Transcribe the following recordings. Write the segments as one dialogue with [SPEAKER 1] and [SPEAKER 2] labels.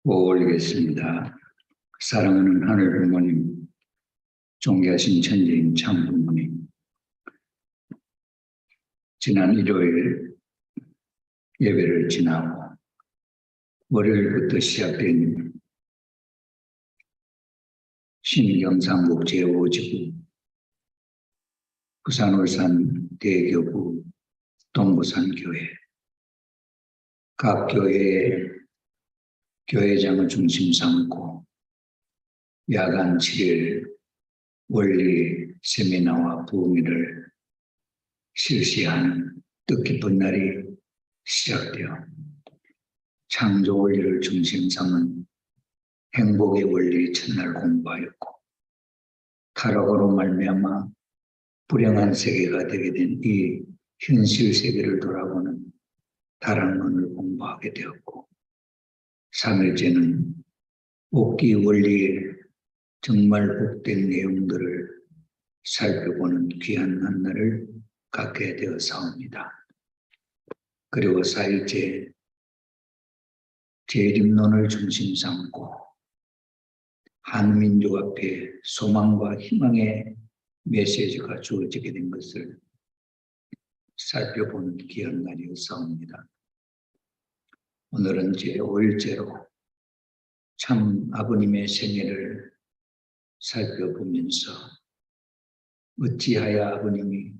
[SPEAKER 1] 올리겠습니다. 사랑하는 하늘 부모님, 존귀하신 천재인 참 부모님, 지난 일요일 예배를 지나고 월요일부터 시작된 신경상국 제5지구 부산 울산 대교구 동부산교회 각 교회의 교회장을 중심 삼고 야간 7일 원리 세미나와 부흥회를 실시하는 뜻깊은 날이 시작되어 창조 원리를 중심 삼은 행복의 원리 첫날 공부하였고 타락으로 말미암아 불행한 세계가 되게 된 이 현실 세계를 돌아보는 다락론을 공부하게 되었고 3일째는 복귀 원리의 정말 복된 내용들을 살펴보는 귀한 한날을 갖게 되었사옵니다. 그리고 4일째 재림론을 중심 삼고 한민족 앞에 소망과 희망의 메시지가 주어지게 된 것을 살펴보는 귀한 날이었사옵니다. 오늘은 제5일째로 참 아버님의 생애를 살펴보면서 어찌하여 아버님이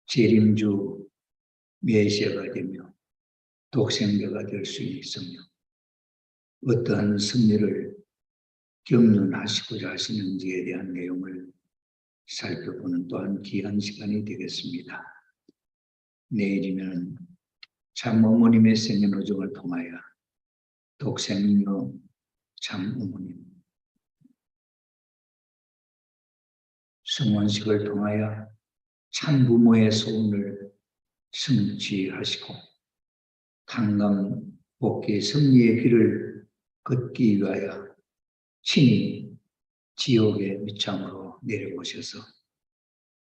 [SPEAKER 1] 재림주 메시아가 되며 독생자가 될 수 있으며 어떠한 승리를 경륜하시고자 하시는지에 대한 내용을 살펴보는 또한 귀한 시간이 되겠습니다. 내일이면 참 어머님의 생애노정을 통하여 독생녀 참 어머님 성원식을 통하여 참 부모의 소원을 성취하시고 탄감 복귀 승리의 길을 걷기 위하여 친히 지옥의 밑창으로 내려오셔서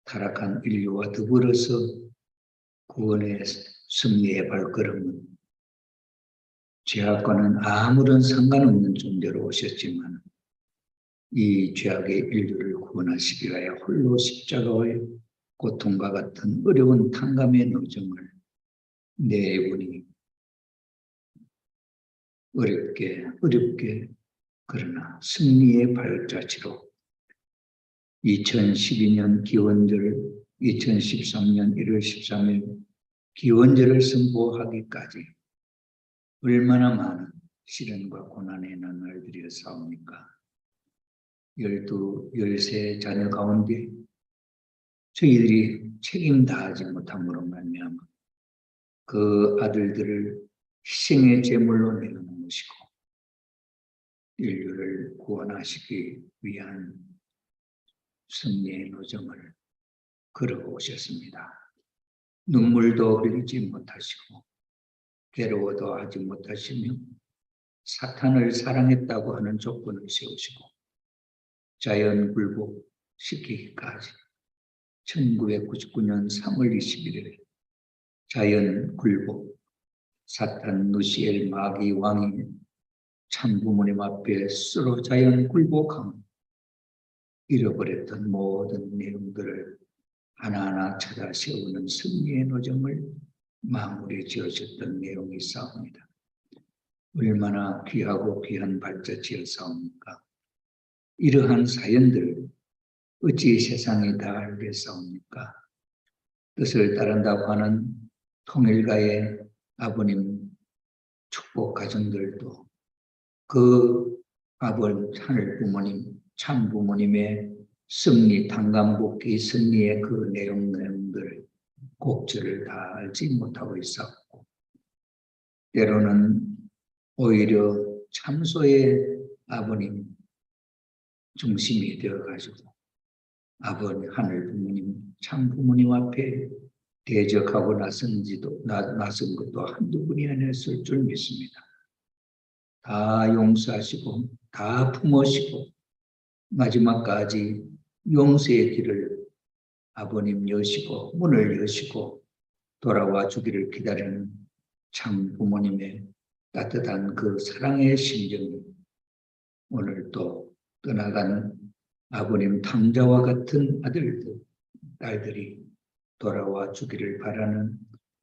[SPEAKER 1] 타락한 인류와 더불어서 구원의 승리의 발걸음은 죄악과는 아무런 상관없는 존재로 오셨지만 이 죄악의 인류를 구원하시기 위하여 홀로 십자가의 고통과 같은 어려운 탕감의 노정을 네 분이 어렵게 그러나 승리의 발자취로 2012년 기원절 2013년 1월 13일 기원절을 선포하기까지 얼마나 많은 시련과 고난의 나날들이었사옵니까? 13 자녀 가운데 저희들이 책임 다하지 못함으로 말미암아 그 아들들을 희생의 제물로 내어놓으시고 인류를 구원하시기 위한 승리의 노정을 걸어오셨습니다. 눈물도 흘리지 못하시고 괴로워도 하지 못하시며 사탄을 사랑했다고 하는 조건을 세우시고 자연 굴복시키기까지 1999년 3월 21일 자연 굴복 사탄 누시엘 마귀 왕이 참 부모님 앞에 스스로 자연 굴복함 잃어버렸던 모든 내용들을 하나하나 찾아 세우는 승리의 노정을 마무리 지으셨던 내용이 있사옵니다. 얼마나 귀하고 귀한 발자취였사옵니까? 이러한 사연들을 어찌 세상이 다 알겠사옵니까? 뜻을 따른다고 하는 통일가의 아버님 축복 가정들도 그 아버지 하늘 부모님 참 부모님의 승리 탄감복귀 승리의 그 내용들 곡절을 다 알지 못하고 있었고 때로는 오히려 참소의 아버님 중심이 되어가지고 아버지 하늘 부모님 참 부모님 앞에 대적하고 나선 것도 한두 분이 아니었을 줄 믿습니다. 다 용서하시고 다 품으시고 마지막까지 용서의 길을 아버님 여시고 문을 여시고 돌아와 주기를 기다리는 참 부모님의 따뜻한 그 사랑의 심정이 오늘 또 떠나간 아버님 탕자와 같은 아들들, 딸들이 돌아와 주기를 바라는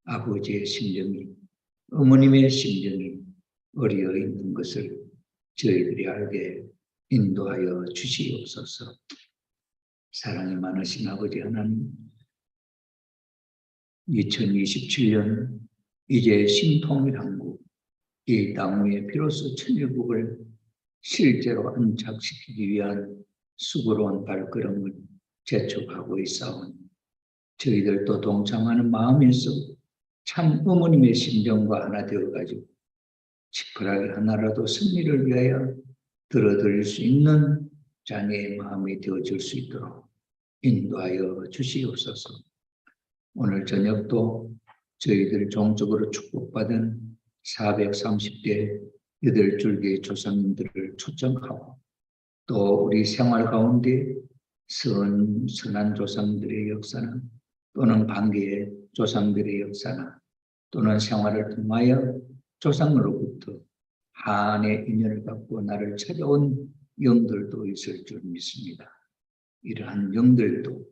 [SPEAKER 1] 아버지의 심정이, 어머님의 심정이 어리어 있는 것을 저희들이 알게 인도하여 주시옵소서. 사랑이 많으신 아버지 하나님, 2027년 이제 신통일한국, 이 땅 위에 비로소 천일국을 실제로 안착시키기 위한 수고로운 발걸음을 재촉하고 있사오니 저희들도 동참하는 마음에서 참 어머님의 심정과 하나 되어가지고 지푸라기 하나라도 승리를 위하여 들어드릴 수 있는 자녀의 마음이 되어줄 수 있도록 인도하여 주시옵소서. 오늘 저녁도 저희들 종적으로 축복받은 430대 8줄기의 조상님들을 초청하고 또 우리 생활 가운데 선한 조상들의 역사나 또는 관계의 조상들의 역사나 또는 생활을 통하여 조상으로부터 한의 인연을 갖고 나를 찾아온 영들도 있을 줄 믿습니다. 이러한 영들도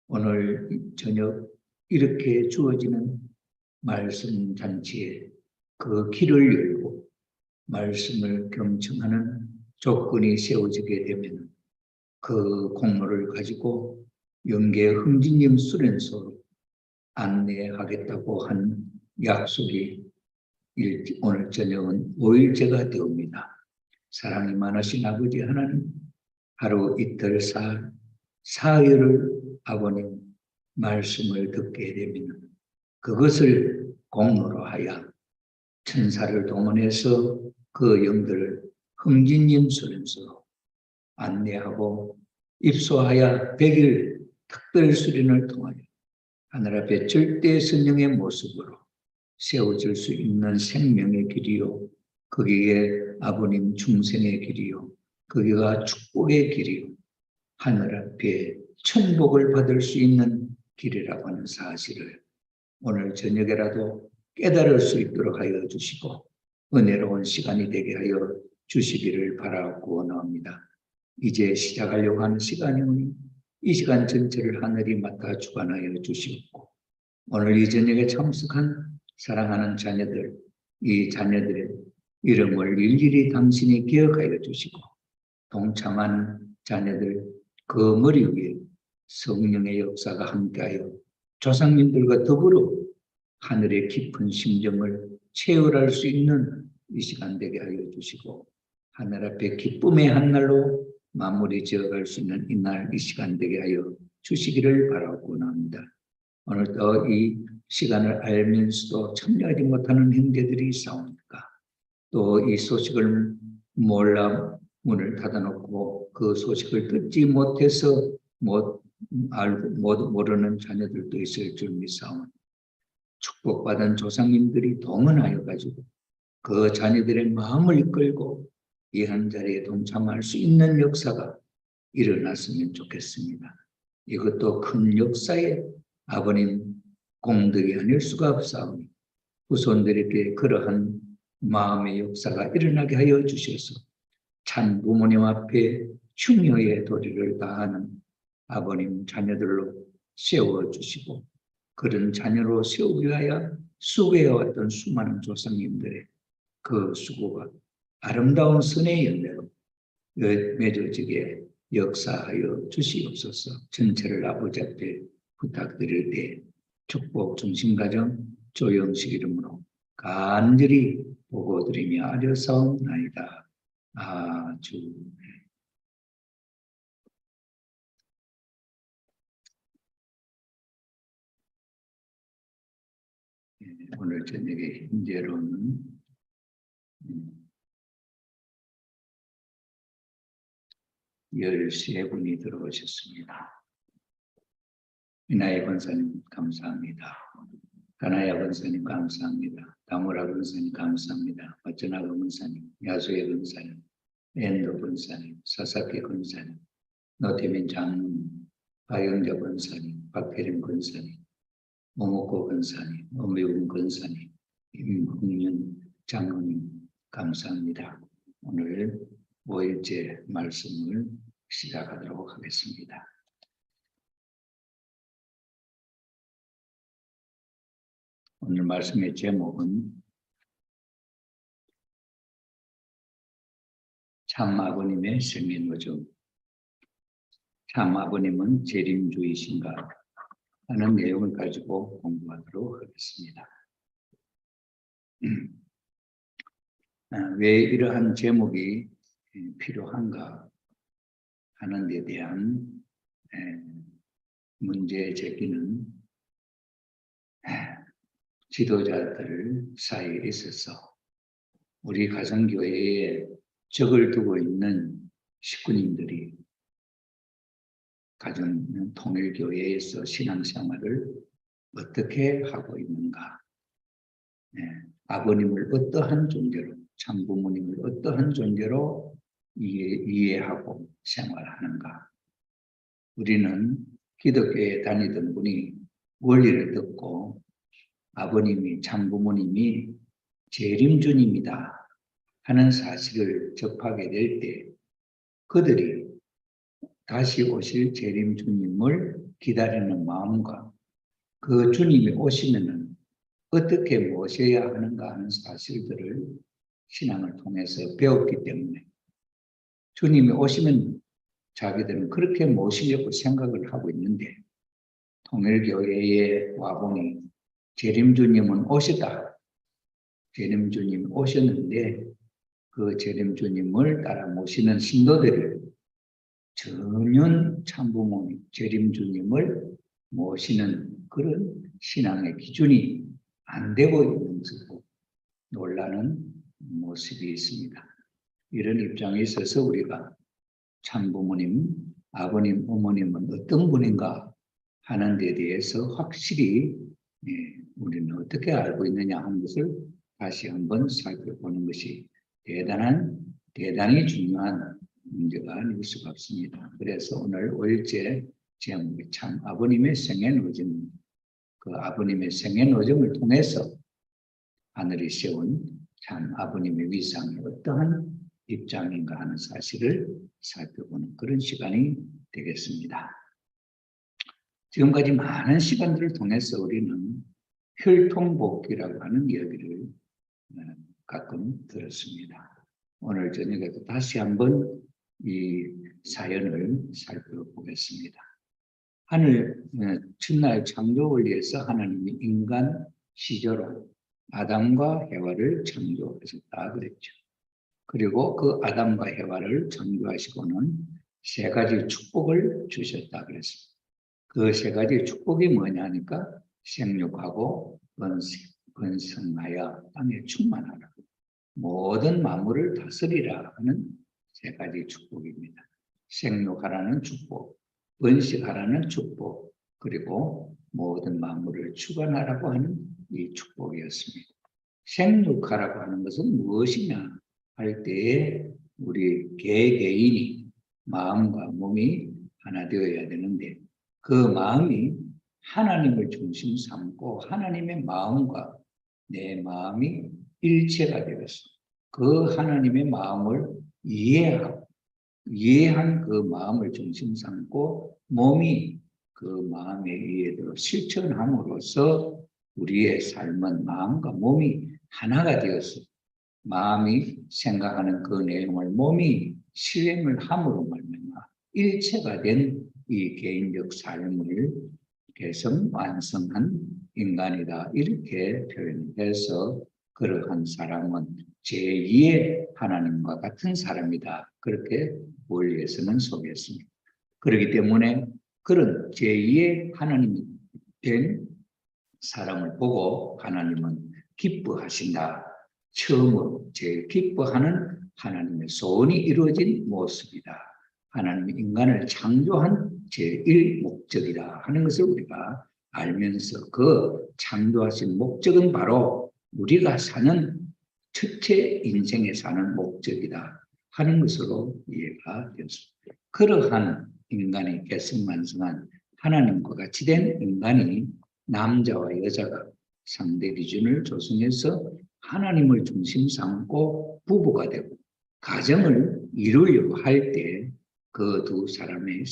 [SPEAKER 1] 오늘 저녁 이렇게 주어지는 말씀 잔치에 그 길을 열고 말씀을 경청하는 조건이 세워지게 되면 그 공로를 가지고 영계 흥진님 수련소로 안내하겠다고 한 약속이 오늘 저녁은 5일째가 되옵니다. 사랑이 많으신 아버지 하나님, 하루 이틀 사흘을 아버님 말씀을 듣게 되면 그것을 공로로 하여 천사를 동원해서 그 영들을 흥진님 수련소로 안내하고 입소하여 100일 특별 수련을 통하여 하늘 앞에 절대 선영의 모습으로 세워질 수 있는 생명의 길이요, 거기에 아버님 중생의 길이요, 거기가 축복의 길이요, 하늘 앞에 천복을 받을 수 있는 길이라고 하는 사실을 오늘 저녁에라도 깨달을 수 있도록 하여 주시고 은혜로운 시간이 되게 하여 주시기를 바라고 원합니다. 이제 시작하려고 하는 시간이 오니 이 시간 전체를 하늘이 맡아 주관하여 주시옵고 오늘 이 저녁에 참석한 사랑하는 자녀들, 이 자녀들의 이름을 일일이 당신이 기억하여 주시고 동참하는 자녀들 그 머리 위에 성령의 역사가 함께하여 조상님들과 더불어 하늘의 깊은 심정을 체험할 수 있는 이 시간 되게 하여 주시고 하늘 앞에 기쁨의 한날로 마무리 지어갈 수 있는 이날 이 시간 되게 하여 주시기를 바라고 합니다. 오늘도 이 시간을 알면서도 참여하지 못하는 형제들이 있사오니까 또 이 소식을 몰라 문을 닫아놓고 그 소식을 듣지 못해서 모르는 자녀들도 있을 줄 믿사오니 축복받은 조상님들이 동원하여 가지고 그 자녀들의 마음을 이끌고 이 한 자리에 동참할 수 있는 역사가 일어났으면 좋겠습니다. 이것도 큰 역사에 아버님 공덕이 아닐 수가 없사오니 후손들에게 그러한 마음의 역사가 일어나게 하여 주셔서 참 부모님 앞에 충효의 도리를 다하는 아버님 자녀들로 세워주시고 그런 자녀로 세우기 위하여 수고해왔던 수많은 조상님들의 그 수고가 아름다운 선의 열매로 맺어지게 역사하여 주시옵소서. 전체를 아버지 앞에 부탁드릴 때 축복 중심가정 조영식 이름으로 간절히 보고드리며 아뢰사옵나이다. 아주. 오늘 저녁에 현재로는 13분이 들어오셨습니다. 이나야 권사님 감사합니다. 가나야 권사님 감사합니다. 다모라 권사님 감사합니다. 어쩌나 권사님, 야수의 권사님, 엔도 권사님, 사사키 권사님, 노태민 장로님, 박영자 권사님, 박혜림 권사님, 모모코 권사님, 엄미훈 권사님, 임흥윤 장로님, 감사합니다. 오늘 5일째 말씀을 시작하도록 하겠습니다. 오늘 말씀의 제목은 참 아버님의 생애노정, 참 아버님은 재림주이신가 하는 내용을 가지고 공부하도록 하겠습니다. 왜 이러한 제목이 필요한가 하는 데 대한 문제 제기는 지도자들 사이에 있어서 우리 가정교회에 적을 두고 있는 식구님들이 가정 통일교회에서 신앙생활을 어떻게 하고 있는가, 아버님을 어떠한 존재로, 참부모님을 어떠한 존재로 이해하고 생활하는가. 우리는 기독교에 다니던 분이 원리를 듣고 아버님이, 참부모님이 재림주님이다 하는 사실을 접하게 될 때 그들이 다시 오실 재림주님을 기다리는 마음과 그 주님이 오시면은 어떻게 모셔야 하는가 하는 사실들을 신앙을 통해서 배웠기 때문에 주님이 오시면 자기들은 그렇게 모시려고 생각을 하고 있는데 통일교회에 와보니 재림주님은 오셨다. 재림주님 오셨는데 그 재림주님을 따라 모시는 신도들이 전혀 참부모님, 재림주님을 모시는 그런 신앙의 기준이 안 되고 있는 것으로 놀라는 모습이 있습니다. 이런 입장에 있어서 우리가 참부모님, 아버님, 어머님은 어떤 분인가 하는 데 대해서 확실히 우리는 어떻게 알고 있느냐 하는 것을 다시 한번 살펴보는 것이 대단히 중요한 문제가 아닐 수가 없습니다. 그래서 오늘 5일째 제목이 참 아버님의 생애노정, 그 아버님의 생애노정을 통해서 하늘이 세운 참 아버님의 위상이 어떠한 입장인가 하는 사실을 살펴보는 그런 시간이 되겠습니다. 지금까지 많은 시간들을 통해서 우리는 혈통복귀라고 하는 이야기를 가끔 들었습니다. 오늘 저녁에도 다시 한번 이 사연을 살펴보겠습니다. 하늘 첫날 창조 원리에서 하나님이 인간 시절로 아담과 해와를 창조하셨다 그랬죠. 그리고 그 아담과 해와를 창조하시고는 세 가지 축복을 주셨다 그랬습니다. 그 세 가지 축복이 뭐냐니까 생육하고 번성하여 땅에 충만하라. 모든 만물을 다스리라 하는 세 가지 축복입니다. 생육하라는 축복, 번식하라는 축복, 그리고 모든 만물을 주관하라고 하는 이 축복이었습니다. 생육하라고 하는 것은 무엇이냐 할 때에 우리 개개인이 마음과 몸이 하나 되어야 되는데 그 마음이 하나님을 중심 삼고 하나님의 마음과 내 마음이 일체가 되었습니다. 그 하나님의 마음을 이해한 그 마음을 중심 삼고 몸이 그 마음에 의해서 실천함으로써 우리의 삶은 마음과 몸이 하나가 되었습니다. 마음이 생각하는 그 내용을 몸이 실행을 함으로 말미암아 일체가 된 이 개인적 삶을 개성 완성한 인간이다 이렇게 표현해서 그러한 사람은 제2의 하나님과 같은 사람이다 그렇게 원리에서는 소개했습니다. 그렇기 때문에 그런 제2의 하나님이 된 사람을 보고 하나님은 기뻐하신다. 처음으로 제일 기뻐하는 하나님의 소원이 이루어진 모습이다. 하나님이 인간을 창조한 제1 목적이다 하는 것을 우리가 알면서 그 창조하신 목적은 바로 우리가 사는 첫째 인생에 사는 목적이다 하는 것으로 이해가 되었습니다. 그러한 인간이 개성만성한 하나님과 같이 된 인간이 남자와 여자가 상대 기준을 조성해서 하나님을 중심 삼고 부부가 되고 가정을 이루려고 할 때 그 두 사람에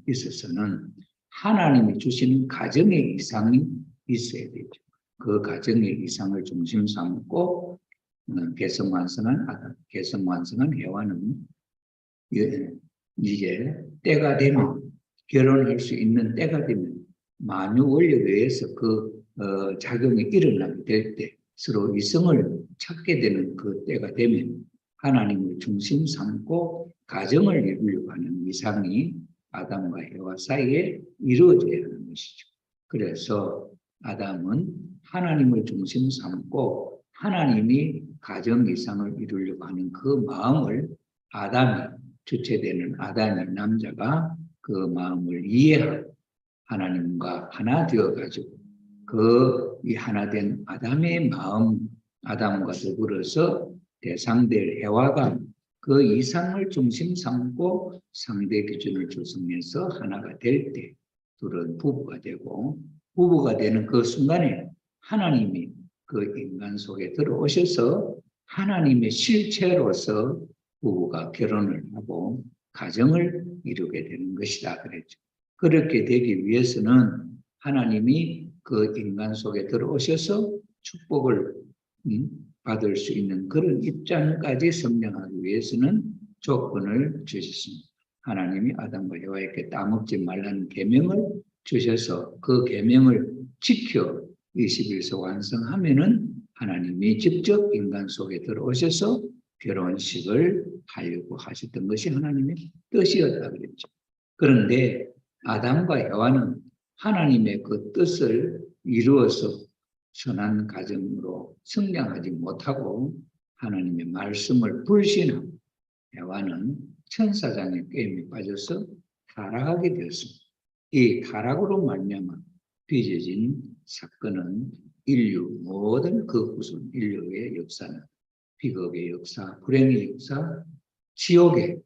[SPEAKER 1] 있어서는 하나님이 주시는 가정의 이상이 있어야 되죠. 그 가정의 이상을 중심 삼고 개성완성한 아담, 개성완성한 해와는 이제 때가 되면 결혼할 수 있는 때가 되면 만유 원력에 의해서 그 작용이 일어나게 될 때 서로 이성을 찾게 되는 그 때가 되면 하나님을 중심 삼고 가정을 이루려고 하는 이상이 아담과 해와 사이에 이루어져야 하는 것이죠. 그래서 아담은 하나님을 중심 삼고 하나님이 가정 이상을 이루려고 하는 그 마음을 아담이 주체되는 아담의 남자가 그 마음을 이해하고 하나님과 하나 되어가지고 이 하나된 아담의 마음, 아담과 더불어서 대상될 해와가 그 이상을 중심 삼고 상대 기준을 조성해서 하나가 될 때 둘은 부부가 되고 부부가 되는 그 순간에 하나님이 그 인간 속에 들어오셔서 하나님의 실체로서 부부가 결혼을 하고 가정을 이루게 되는 것이다 그랬죠. 그렇게 되기 위해서는 하나님이 그 인간 속에 들어오셔서 축복을 받을 수 있는 그런 입장까지 성령하기 위해서는 조건을 주셨습니다. 하나님이 아담과 해와에게 따먹지 말라는 계명을 주셔서 그 계명을 지켜 21서 완성하면은 하나님이 직접 인간 속에 들어오셔서 결혼식을 하려고 하셨던 것이 하나님의 뜻이었다 그랬죠. 그런데 아담과 해와는 하나님의 그 뜻을 이루어서 선한 가정으로 성장하지 못하고 하나님의 말씀을 불신하고 해와는 천사장의 게임에 빠져서 타락하게 되었습니다. 이 타락으로 말미암아 빚어진 사건은 모든 그 구성 인류의 역사는 비극의 역사, 불행의 역사, 지옥의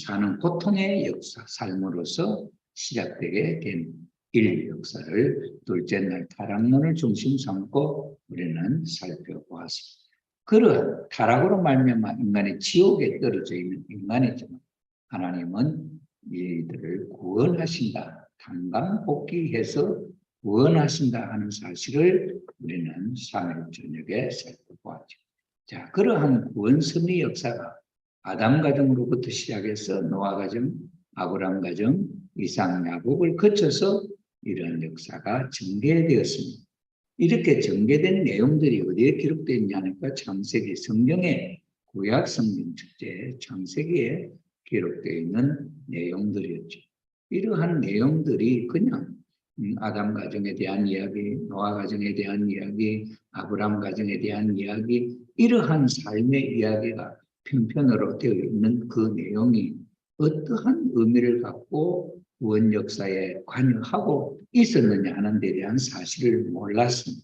[SPEAKER 1] 사는 고통의 역사, 삶으로서 시작되게 된 인류 역사를 둘째 날 타락론을 중심 삼고 우리는 살펴보았습니다. 그러한 타락으로 말미암아 인간의 지옥에 떨어져 있는 인간이지만 하나님은 이들을 구원하신다, 단감복귀해서 구원하신다 하는 사실을 우리는 3일 저녁에 살펴보았죠. 자, 그러한 구원 섭리 역사가 아담 가정으로부터 시작해서 노아 가정, 아브라함 가정, 이삭, 야곱을 거쳐서 이런 역사가 전개되었습니다. 이렇게 전개된 내용들이 어디에 기록되어 있냐니까 창세기 성경의 구약 성경 축제 창세기에 기록되어 있는 내용들이었죠. 이러한 내용들이 그냥 아담 가정에 대한 이야기, 노아 가정에 대한 이야기, 아브라함 가정에 대한 이야기, 이러한 삶의 이야기가 편편으로 되어 있는 그 내용이 어떠한 의미를 갖고 구원 역사에 관여하고 있었느냐 하는 데 대한 사실을 몰랐습니다.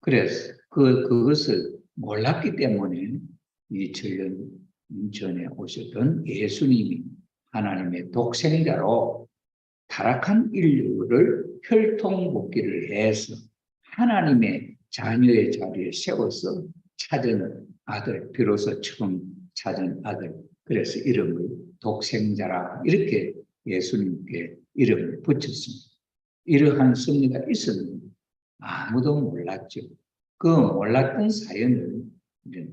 [SPEAKER 1] 그래서 그것을 몰랐기 때문에 2000년 전에 오셨던 예수님이 하나님의 독생자로 타락한 인류를 혈통복귀를 해서 하나님의 자녀의 자리에 세워서 찾은 아들, 비로소 처음 찾은 아들, 그래서 이름을 독생자라 이렇게 예수님께 이름을 붙였습니다. 이러한 섭리가 있었는데 아무도 몰랐죠. 그 몰랐던 사연을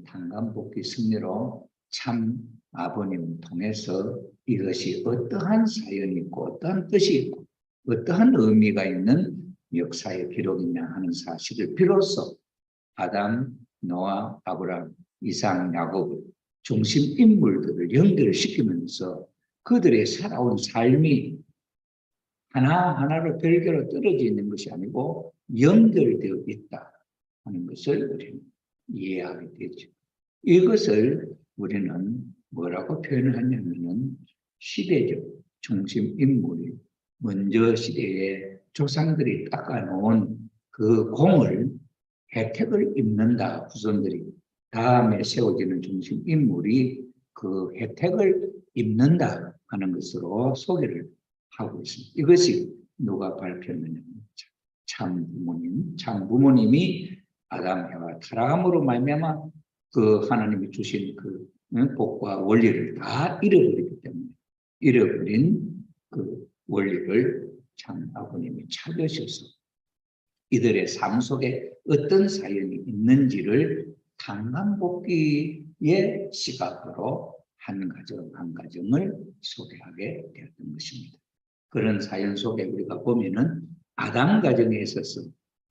[SPEAKER 1] 단감복귀 섭리로 참 아버님을 통해서 이것이 어떠한 사연이 있고 어떠한 뜻이 있고 어떠한 의미가 있는 역사의 기록이냐 하는 사실을 비로소 아담, 노아, 아브라함, 이삭, 야곱을 중심 인물들을 연결시키면서 그들의 살아온 삶이 하나하나로 별개로 떨어져 있는 것이 아니고 연결되어 있다 하는 것을 우리는 이해하게 되죠. 이것을 우리는 뭐라고 표현을 하냐면은 시대적 중심 인물이 먼저 시대에 조상들이 닦아놓은 그 공을 혜택을 입는다. 후손들이 다음에 세워지는 중심 인물이 그 혜택을 입는다 하는 것으로 소개를 하고 있습니다. 이것이 누가 발표했느냐. 참 부모님이 아담 해와 타락함으로 말미암아 그 하나님이 주신 그 복과 원리를 다 잃어버리기 때문에 잃어버린 그 원리를 참 아버님이 찾으셔서 이들의 삶 속에 어떤 사연이 있는지를 탄감복귀의 시각으로 한 가정 한 가정을 소개하게 되었던 것입니다. 그런 사연 속에 우리가 보면은 아담 가정에 있어서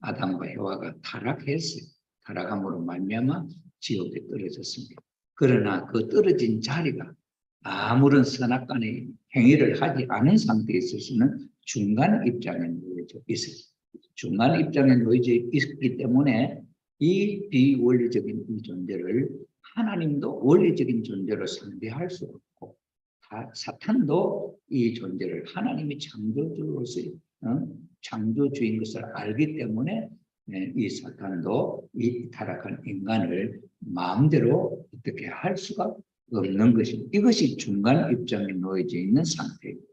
[SPEAKER 1] 아담과 해와가 타락했어요. 타락함으로 말미암아 지옥에 떨어졌습니다. 그러나 그 떨어진 자리가 아무런 선악간의 행위를 하지 않은 상태에 있어서는 중간 입장에 놓여져 있었어요. 중간 입장에 놓여져 있기 때문에 이 비원리적인 이 존재를 하나님도 원리적인 존재로 상대할 수 없고 사탄도 이 존재를 하나님이 창조주로서 창조주인 것을 알기 때문에 이 사탄도 이 타락한 인간을 마음대로 어떻게 할 수가 없는 것입니다. 이것이 중간 입장에 놓여져 있는 상태입니다.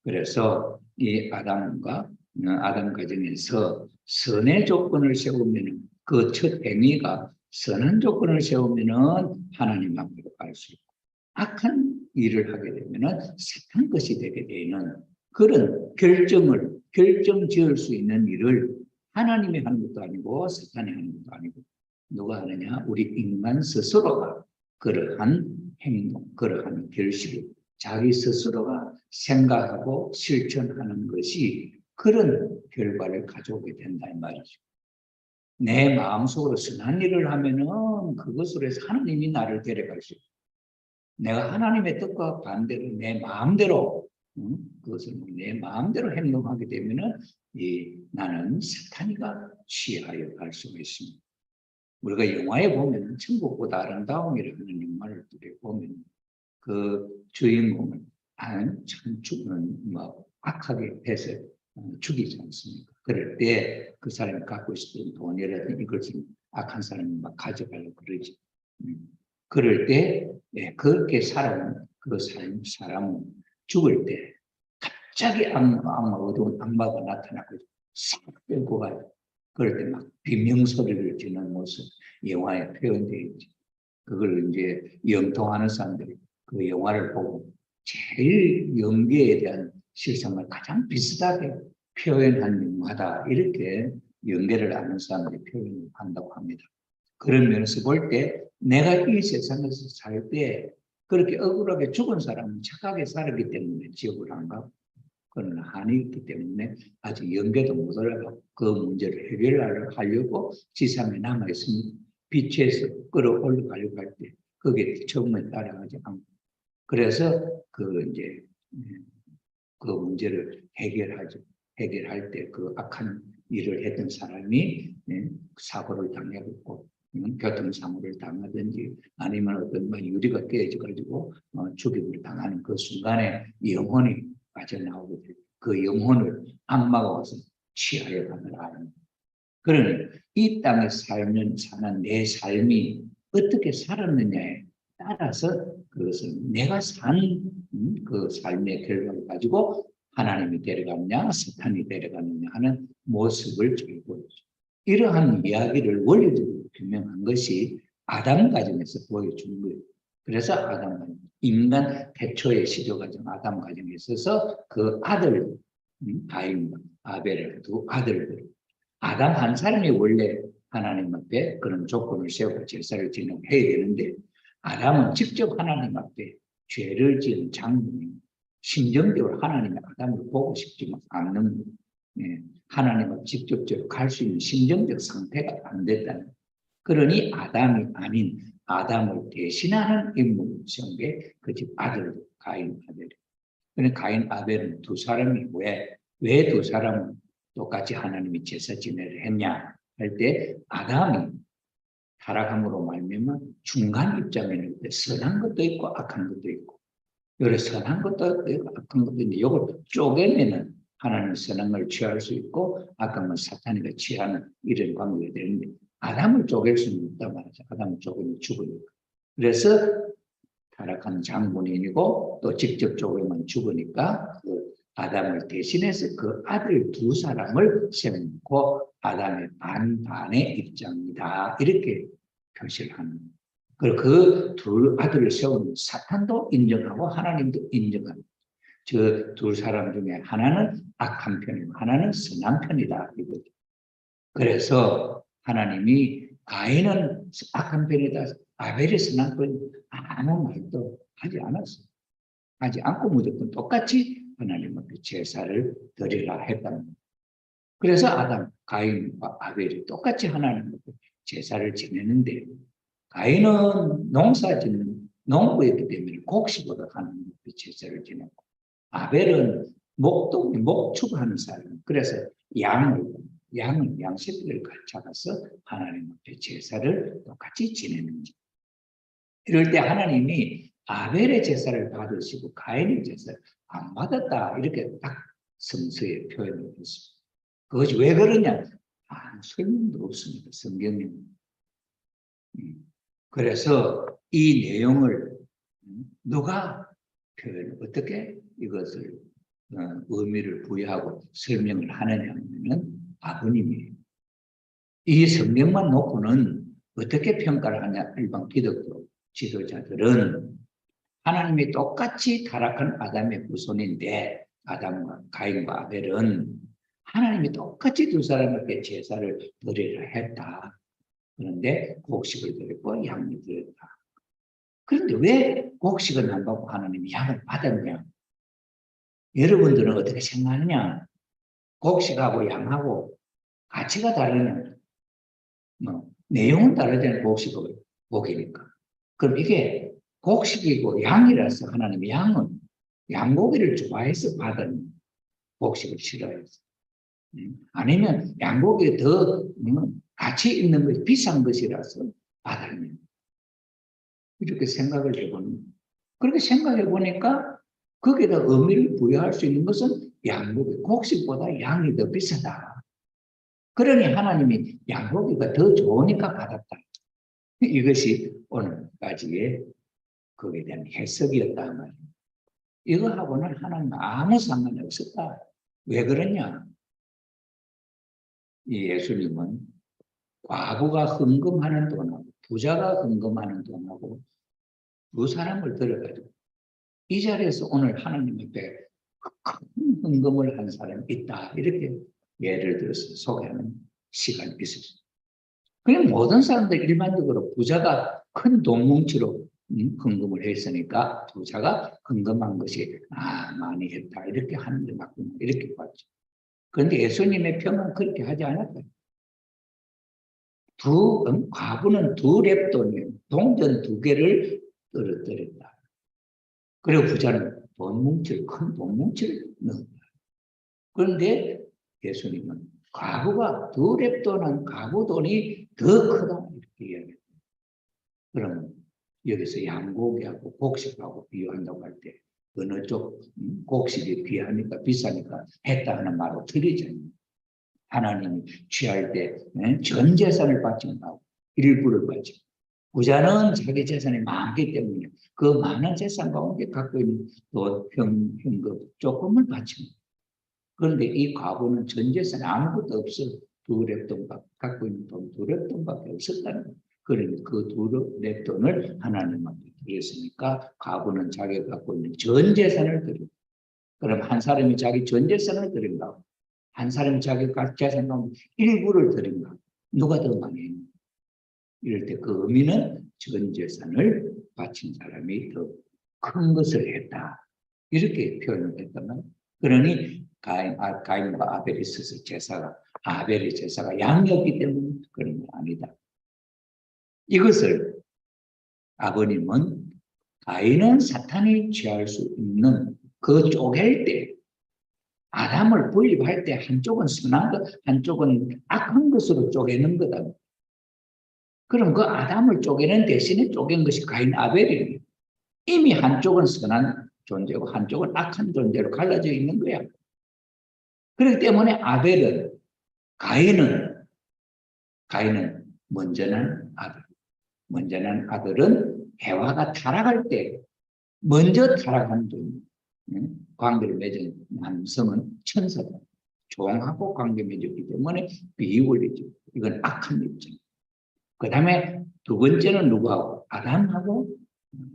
[SPEAKER 1] 그래서 이 아담 가정에서 선의 조건을 세우면 그 첫 행위가 선한 조건을 세우면 하나님 앞으로 갈 수 있고 악한 일을 하게 되면 사탄 것이 되게 되는 그런 결정 지을 수 있는 일을 하나님이 하는 것도 아니고 사탄이 하는 것도 아니고 누가 하느냐? 우리 인간 스스로가 그러한 행동, 그러한 결실을 자기 스스로가 생각하고 실천하는 것이 그런 결과를 가져오게 된다 이 말이죠. 내 마음속으로 선한 일을 하면은 그것으로 해서 하나님이 나를 데려갈 수 있고 내가 하나님의 뜻과 반대로 내 마음대로 그것을 내 마음대로 행동하게 되면은 나는 사탄이가 취하여 갈 수가 있습니다. 우리가 영화에 보면 천국보다 아름다움이라는 영화를 보면 그 주인공을 악하게 해서 죽이지 않습니까? 그럴 때 그 사람이 갖고 있었던 돈이라든지 이것을 악한 사람이 막 가져가려고 그러지. 그럴 때 그렇게 살아온 그 사람은 죽을 때 갑자기 어두운 악마가 나타나고 싹 빼고 가요. 그럴 때 막 비명소리를 지르는 모습 영화에 표현되어 있지. 그걸 이제 영통하는 사람들이 그 영화를 보고 제일 연기에 대한 실상을 가장 비슷하게 표현한 영화다. 이렇게 연기를 하는 사람들이 표현한다고 합니다. 그런 면에서 볼 때 내가 이 세상에서 살 때 그렇게 억울하게 죽은 사람은 착하게 살았기 때문에 지옥을 안 가고 그러나 한이 있기 때문에 아직 연계도 못 올라가고 그 문제를 해결하려고 지상에 남아있습니다. 빛에서 끌어올라가려고 할 때 그게 처음에 따라가지 않고 그래서 그 문제를 해결할 때 그 악한 일을 했던 사람이 사고를 당하고 교통사고를 당하든지 아니면 어떤 유리가 깨져가지고 죽임을 당하는 그 순간에 영혼이 빠져나오게 돼요. 그 영혼을 악마가 와서 취하여 가느라 하는. 그러니 이 땅에 사는 내 삶이 어떻게 살았느냐에 따라서 그것은 내가 산 그 삶의 결과를 가지고 하나님이 데려가느냐 사탄이 데려가느냐 하는 모습을 잘 보여줘. 이러한 이야기를 원리적으로 규명한 것이 아담 가정에서 보여준 거예요. 그래서 아담 가정, 인간 태초의 시조가정 아담 가정에 있어서 그 아들 가인과 아벨을 두 아들들 아담 한 사람이 원래 하나님 앞에 그런 조건을 세우고 제사를 지내고 해야 되는데 아담은 직접 하나님 앞에 죄를 지은 장본이 심정적으로 하나님의 아담을 보고 싶지 않는 하나님 앞에 직접적으로 갈 수 있는 심정적 상태가 안 됐다는 그러니 아담이 아닌 아담을 대신하는 인물을 세운 게 그 집 아들 가인 아벨. 그런데 가인 아벨은 두 사람이 왜 두 사람은 똑같이 하나님이 제사 지내를 했냐 할 때 아담이 타락함으로 말미암아 중간 입장에 있는 데 선한 것도 있고 악한 것도 있고 여러 선한 것도 있고 악한 것도 있는데 이걸 쪼개내는 하나님 선한 걸 취할 수 있고 악한 건 사탄이가 취하는 이런 관계가 되는데 아담을 쪼갤 수는 없단 말이죠. 아담을 쪼개면 죽으니까. 그래서 타락한 장본인이고 또 직접 쪼개면 죽으니까 그 아담을 대신해서 그 아들 두 사람을 세워놓고 아담의 반반의 입장이다. 이렇게 표시를 하는 거예요. 그리고 그 두 아들을 세우는 사탄도 인정하고 하나님도 인정합니다. 저 두 사람 중에 하나는 악한 편이고 하나는 선한 편이다. 이거죠. 그래서 하나님이 가인은 악한 편이다, 아벨이 선한 편, 아무 말도 하지 않았어요. 하지 않고 무조건 똑같이 하나님 앞에 제사를 드리라 했다는 거예요. 그래서 아담, 가인과 아벨이 똑같이 하나님 앞에 제사를 지내는데, 가인은 농사 짓는 농부였기 때문에 곡식으로 하나님 앞에 제사를 지내고, 아벨은 목축하는 사람, 그래서 양은 양식들을 잡아서 하나님 앞에 제사를 똑같이 지내는 거죠. 이럴 때 하나님이 아벨의 제사를 받으시고 가인의 제사를 안 받았다, 이렇게 딱 성서에 표현을 했습니다. 그것이 왜 그러냐? 설명도 없습니다. 성경에. 그래서 이 내용을 누가 어떻게 이것을 의미를 부여하고 설명을 하느냐 하면 아버님이에요. 이 성경만 놓고는 어떻게 평가를 하냐? 일반 기독교 지도자들은 하나님이 똑같이 타락한 아담의 후손인데, 아담과 가인과 아벨은 하나님이 똑같이 두 사람에게 제사를 드리려 했다. 그런데 곡식을 드렸고 양을 드렸다. 그런데 왜 곡식은 안 받고 하나님이 양을 받았냐? 여러분들은 어떻게 생각하느냐? 곡식하고 양하고 가치가 다르냐? 내용은 다르잖아요. 곡식하고 고기니까. 그럼 이게 곡식이고 양이라서 하나님이 양고기를 좋아해서 받은 곡식을 싫어해서. 아니면 양고기가 더 가치 있는 것, 비싼 것이라서 받았냐? 이렇게 생각을 해보는. 그렇게 생각해 보니까 거기에다 의미를 부여할 수 있는 것은 양고기, 곡식보다 양이 더 비싸다. 그러니 하나님이 양고기가 더 좋으니까 받았다. 이것이 오늘까지의 거기에 대한 해석이었단 말이에요. 이거하고는 하나님 아무 상관이 없었다. 왜 그러냐? 이 예수님은 과부가 헌금하는 돈하고 부자가 헌금하는 돈하고 두 사람을 들어가지고 이 자리에서 오늘 하나님 앞에 큰 헌금을 한 사람이 있다. 이렇게 예를 들어서 소개하는 시간이 있었어요. 그냥 모든 사람들 일반적으로 부자가 큰 돈 뭉치로 헌금을 했으니까 부자가 헌금한 것이 많이 했다. 이렇게 하는 게 맞구나. 이렇게 봤죠. 그런데 예수님의 평은 그렇게 하지 않았어요. 과부는 두 렙돈에 동전 2개를 떨어뜨렸다. 그리고 부자는 큰 돈 뭉치를 넣었다. 그런데 예수님은 과부가 두 렙돈은 과부 돈이 더 크다. 이렇게 이야기합니다. 그러면 여기서 양고기하고 곡식하고 비유한다고 할 때 어느 쪽 곡식이 귀하니까 비싸니까 했다 하는 말로 틀리잖아요. 하나님이 취할 때 전 재산을 받지 못하고 일부를 받지. 부자는 자기 재산이 많기 때문에 그 많은 재산 가운데 갖고 있는 또 현금 조금을 받지 못해요. 그런데 이 과부는 전 재산이 아무것도 없어. 2렙돈 갖고 있는 돈 2렙돈밖에 없었다는 거예요. 그러니까 그 2렙돈을 하나님 앞에 드렸으니까 과부는 자기가 갖고 있는 전 재산을 드리고, 그럼 한 사람이 자기 전 재산을 드린다고, 한 사람이 자기 재산 가운데 일부를 드린다고, 누가 더 많이 했냐? 이럴 때 그 의미는 전 재산을 바친 사람이 더 큰 것을 했다. 이렇게 표현을 했다면, 그러니 가인과 아벨이 있어서 아벨의 제사가 양이었기 때문에 그런 게 아니다. 이것을 아버님은 가인은 사탄이 취할 수 있는 그 쪼갤 때, 아담을 분립할 때 한쪽은 선한 것, 한쪽은 악한 것으로 쪼개는 거다. 그럼 그 아담을 쪼개는 대신에 쪼갠 것이 가인 아벨이에요. 이미 한쪽은 선한 존재고 한쪽은 악한 존재로 갈라져 있는 거야. 그렇기 때문에 가인은 먼저 난 아들은 해와가 타락할 때 먼저 타락한 분, 관계를 맺은 남성은 천사다. 종하고 관계 맺었기 때문에 비윤리적. 이건 악한 입장. 그 다음에 두 번째는 누구하고? 아담하고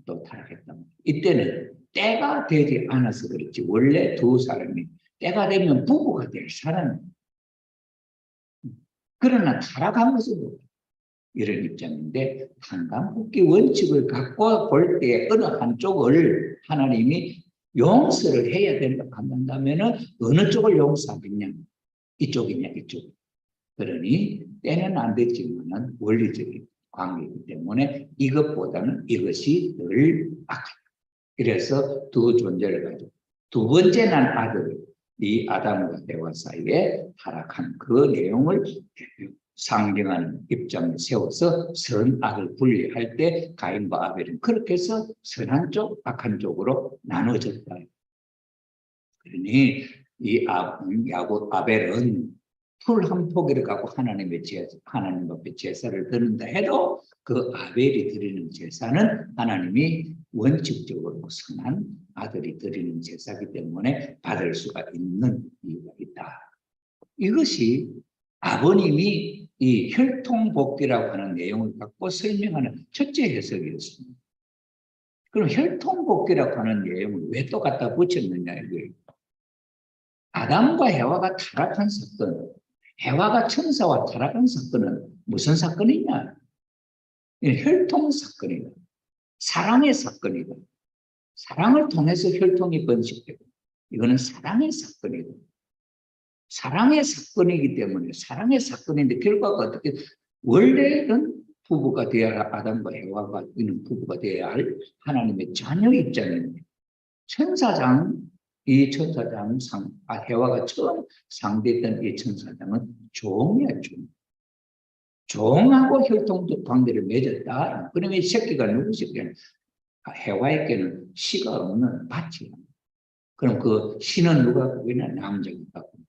[SPEAKER 1] 또 타락했다. 이때는 때가 되지 않아서 그렇지. 원래 두 사람이 때가 되면 부부가 될 사람이에요. 그러나 타락하면서 이런 입장인데 한강복귀 원칙을 갖고 볼 때 어느 한쪽을 하나님이 용서를 해야 된다 한다면 어느 쪽을 용서하겠냐? 이쪽이냐 이쪽. 그러니 때는 안 됐지만 원리적인 관계이기 때문에 이것보다는 이것이 늘 악하다. 그래서 두 존재를 가지고 두 번째 난 아들 이 아담과 해와 사이에 타락한 그 내용을 상징하는 입장을 세워서 선악을 분리할 때 가인과 아벨은 그렇게 해서 선한 쪽, 악한 쪽으로 나눠졌다. 그러니 이 아벨은 풀 한 포기를 갖고 하나님 앞에 제사를 드린다 해도 그 아벨이 드리는 제사는 하나님이 원칙적으로 선한 아들이 드리는 제사이기 때문에 받을 수가 있는 이유가 있다. 이것이 아버님이 이 혈통복귀라고 하는 내용을 갖고 설명하는 첫째 해석이었습니다. 그럼 혈통복귀라고 하는 내용을 왜 또 갖다 붙였느냐 이거예요. 아담과 해와가 타락한 사건, 해와가 천사와 타락한 사건은 무슨 사건이냐? 혈통 사건이다. 사랑의 사건이다. 사랑을 통해서 혈통이 번식되고 이거는 사랑의 사건이다. 사랑의 사건이기 때문에 사랑의 사건인데 결과가 어떻게 원래는 부부가 되어야 아담과 해와가 있는 부부가 되어야 할 하나님의 자녀 입장인데 이 천사장 해와가 처음 상대했던 이 천사장은 종이야 종. 종하고 혈통적 관계를 맺었다. 그러면 이 새끼가 누구 새끼냐? 해와에게는 씨가 없는 밭이야. 그럼 그 씨는 누가 갖고 있나? 남자가 갖고 있는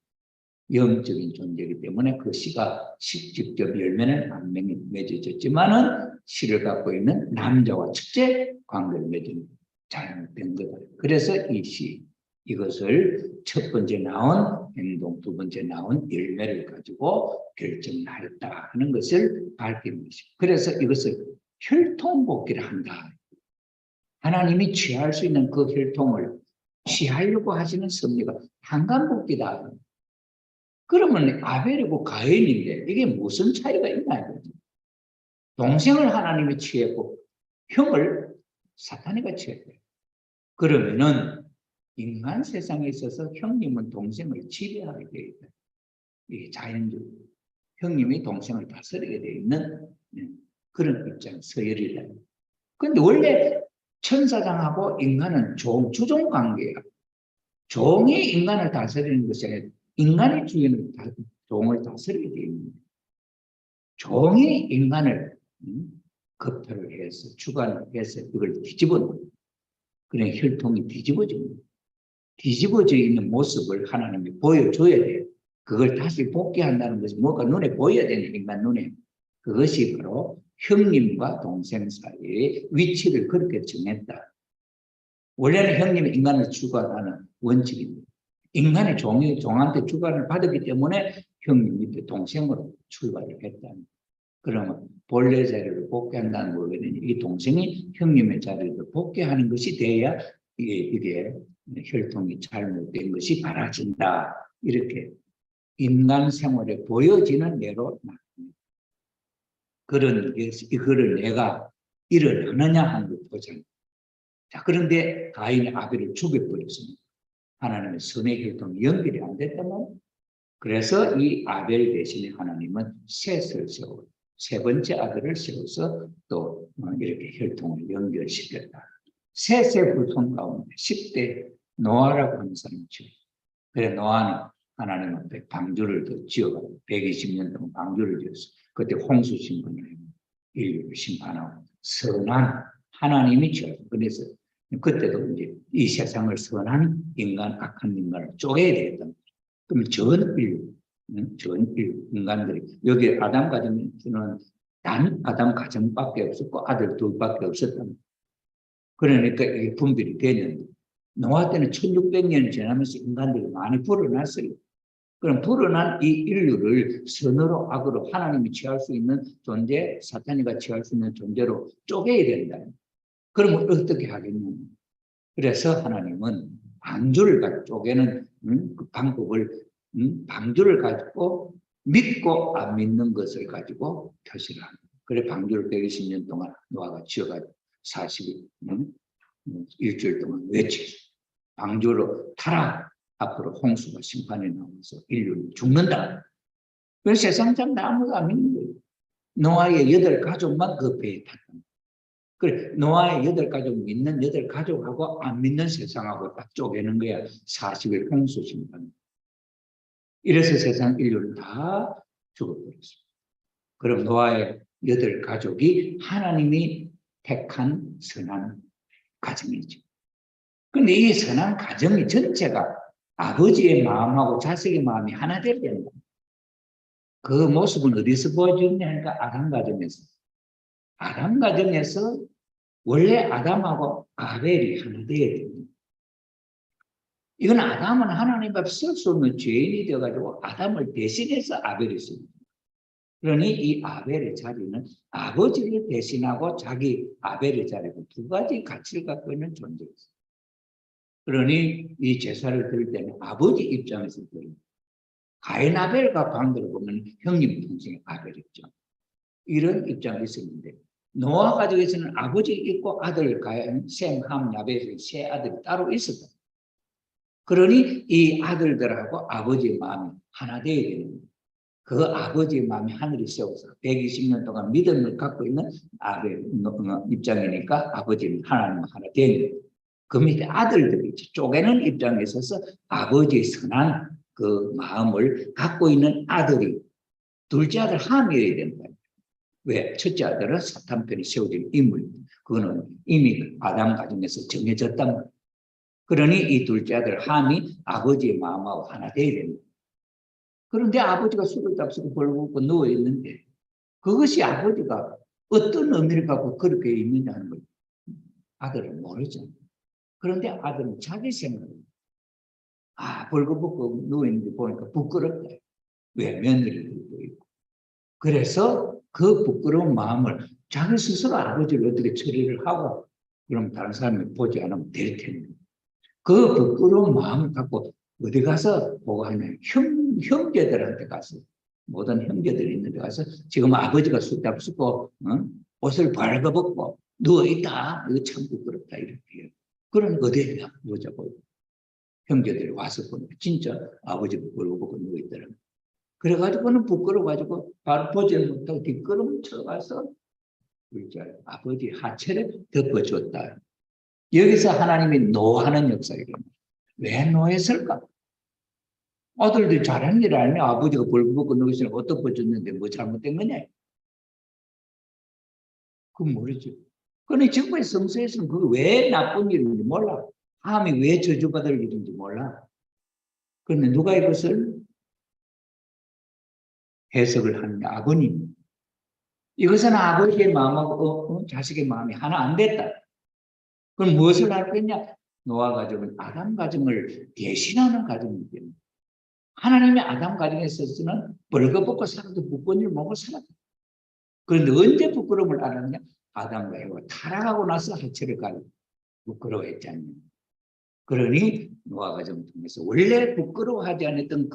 [SPEAKER 1] 영적인 존재이기 때문에 그 씨가 직접 열매는 안 맺어졌지만은 씨를 갖고 있는 남자와 첫째 관계를 맺은 잘못된 거다. 그래서 이 씨, 이것을 첫 번째 나온 행동, 두 번째 나온 열매를 가지고 결정하였다 하는 것을 밝히는 것입니다. 그래서 이것을 혈통복귀를 한다. 하나님이 취할 수 있는 그 혈통을 취하려고 하시는 섭리가 한간복귀다. 그러면 아벨이고 가인인데 이게 무슨 차이가 있나? 동생을 하나님이 취했고 형을 사탄이가 취했대요. 그러면은 인간 세상에 있어서 형님은 동생을 지배하게 되어 있다. 이게 자연적으로 형님이 동생을 다스리게 되어 있는 그런 입장, 서열이다. 그런데 원래 천사장하고 인간은 주종 관계야. 종이 인간을 다스리는 것이 아니라 인간이 종을 다스리게 되어 있는 거예요. 종이 인간을 겁탈을 해서 주관을 해서 이걸 뒤집어 놓은 그냥 혈통이 뒤집어집니다. 뒤집어져 있는 모습을 하나님이 보여줘야 돼요. 그걸 다시 복귀한다는 것이 뭐가 눈에 보여야 되는 인간 눈에. 그것이 바로 형님과 동생 사이의 위치를 그렇게 정했다. 원래는 형님이 인간을 주관하는 원칙입니다. 인간이 종한테 주관을 받았기 때문에 형님 밑에 동생으로 출발을 했다. 그러면 본래 자리를 복귀한다는 거는 이 동생이 형님의 자리를 복귀하는 것이 돼야 이게 혈통이 잘못된 것이 바라진다. 이렇게 인간 생활에 보여지는 예로 나옵니다. 그런 내가 일어나느냐 하는 걸 보잖아요. 자, 그런데 가인이 아벨을 죽여버렸습니다. 하나님의 선의 혈통이 연결이 안 됐다면 그래서 이 아벨 대신에 하나님은 셋을 세워요. 세 번째 아들을 세워서 또 이렇게 혈통을 연결시켰다. 셋의 후손 가운데 10대 노아라고 하는 사람이 있죠. 그래 노아는 하나님 앞에 방주를 더 지어가지고 120년 동안 방주를 지었어. 그때 홍수 심판을 해요. 인류를 심판하고 선한 하나님이 지었어. 그래서 그때도 이제 이 세상을 선한 인간, 악한 인간을 쪼개야 되겠다. 그럼 전 인류 인간들이 여기 아담 가정에는 단 아담 가정밖에 없었고 아들 둘밖에 없었다. 그러니까 이게 분별이 되는데 노아 때는 1600년이 지나면서 인간들이 많이 불어났어요. 그럼 불어난 이 인류를 선으로 악으로 하나님이 취할 수 있는 존재, 사탄이가 취할 수 있는 존재로 쪼개야 된다. 그러면 어떻게 하겠느냐. 그래서 하나님은 방주를 가지고 쪼개는 그 방법을 방주를 가지고 믿고 안 믿는 것을 가지고 표시를 합니다. 그래 방주를 120년 동안 노아가 지어가지고 40일 일주일 동안 외치죠. 방주로 타라. 앞으로 홍수가 심판이 나오면서 인류는 죽는다. 그래서 세상 사람들 아무도 안 믿는 거예요. 노아의 8가족만 그 배에 탔다. 그래 노아의 8가족 믿는 8가족하고 안 믿는 세상하고 딱 쪼개는 거야. 40일 홍수 심판. 이래서 세상 인류는 다 죽어버렸습니다. 그럼 노아의 8가족이 하나님이 택한 선한 가정이죠. 근데 이 선한 가정이 전체가 아버지의 마음하고 자식의 마음이 하나 되어야 된다. 그 모습은 어디서 보여주냐 하니까 아담 가정에서. 아담 가정에서 원래 아담하고 아벨이 하나 되어야 됩니다. 이건 아담은 하나님 앞에 쓸 수 없는 죄인이 되어가지고 아담을 대신해서 아벨이 씁니다. 그러니 이 아벨의 자리는 아버지를 대신하고 자기 아벨의 자리고 두 가지 가치를 갖고 있는 존재였어요. 그러니 이 제사를 드릴 때는 아버지 입장에서 드립니다. 가인 아벨과 관계를 보면 형님 동생의 아벨이죠. 이런 입장이 있었는데 노아 가족에서는 아버지 있고 아들 가인, 셈, 함, 야벳의 세 아들이 따로 있었다. 그러니 이 아들들하고 아버지의 마음이 하나 되어야 되는 거예요. 그 아버지의 마음이 하늘이 세워서 120년 동안 믿음을 갖고 있는 아벨 입장이니까 아버지는 하나님과 하나 되는 거예요. 그 밑에 아들들이 쪼개는 입장에 있어서 아버지의 선한 그 마음을 갖고 있는 아들이 둘째 아들 함이어야 된다. 왜? 첫째 아들은 사탄 편에 세워진 인물입니다. 그거는 이미 아담 가정에서 정해졌단 말이에요. 그러니 이 둘째 아들 함이 아버지의 마음하고 하나 되어야 됩니다. 그런데 아버지가 술을 잡수고 벌고 누워 있는데 그것이 아버지가 어떤 의미를 갖고 그렇게 있느냐 하는 거예요. 아들은 모르죠. 그런데 아들은 자기 생각을 벌거벗고 누워있는데 보니까 부끄럽다. 왜? 며느리들도 있고. 그래서 그 부끄러운 마음을 자기 스스로 아버지를 어떻게 처리를 하고 그럼 다른 사람이 보지 않으면 될 텐데 그 부끄러운 마음을 갖고 어디 가서 보고하냐 형제들한테 가서 모든 형제들이 있는 데 가서 지금 아버지가 술 잡수고 옷을 벌거벗고 누워있다. 이거 참 부끄럽다. 이렇게 해요. 그러니까 어디에 보자고 형제들이 와서 보니까 진짜 아버지가 벌거벗고 누워있더라고요. 그래가지고는 부끄러워가지고 바로 보지 못하고 뒷걸음 쳐가서 아버지 하체를 덮어줬다. 여기서 하나님이 노하는 역사이거든요. 왜 노했을까? 아들들이 잘하는 일 아니냐? 아버지가 벌거벗고 누워있으니까 옷 덮어줬는데 뭐 잘못된 거냐? 그건 모르죠. 그런데 정말 성서에서는 그게 왜 나쁜 일인지 몰라. 함이 왜 저주받을 일인지 몰라. 그런데 누가 이것을 해석을 하느냐? 아버님. 이것은 아버지의 마음하고 자식의 마음이 하나 안 됐다. 그럼 무엇을 하겠냐? 노아 가정은 아담 가정을 대신하는 가정이기 때문에 하나님의 아담 가정에 있어서는 벌거벗고 살아도 부끄러운 일 먹고 살았다. 그런데 언제 부끄러움을 알았냐? 아담과 에와 타락하고 나서 하체를 가지고 부끄러워했지 않느냐. 그러니 노아 가정을 통해서 원래 부끄러워하지 않았던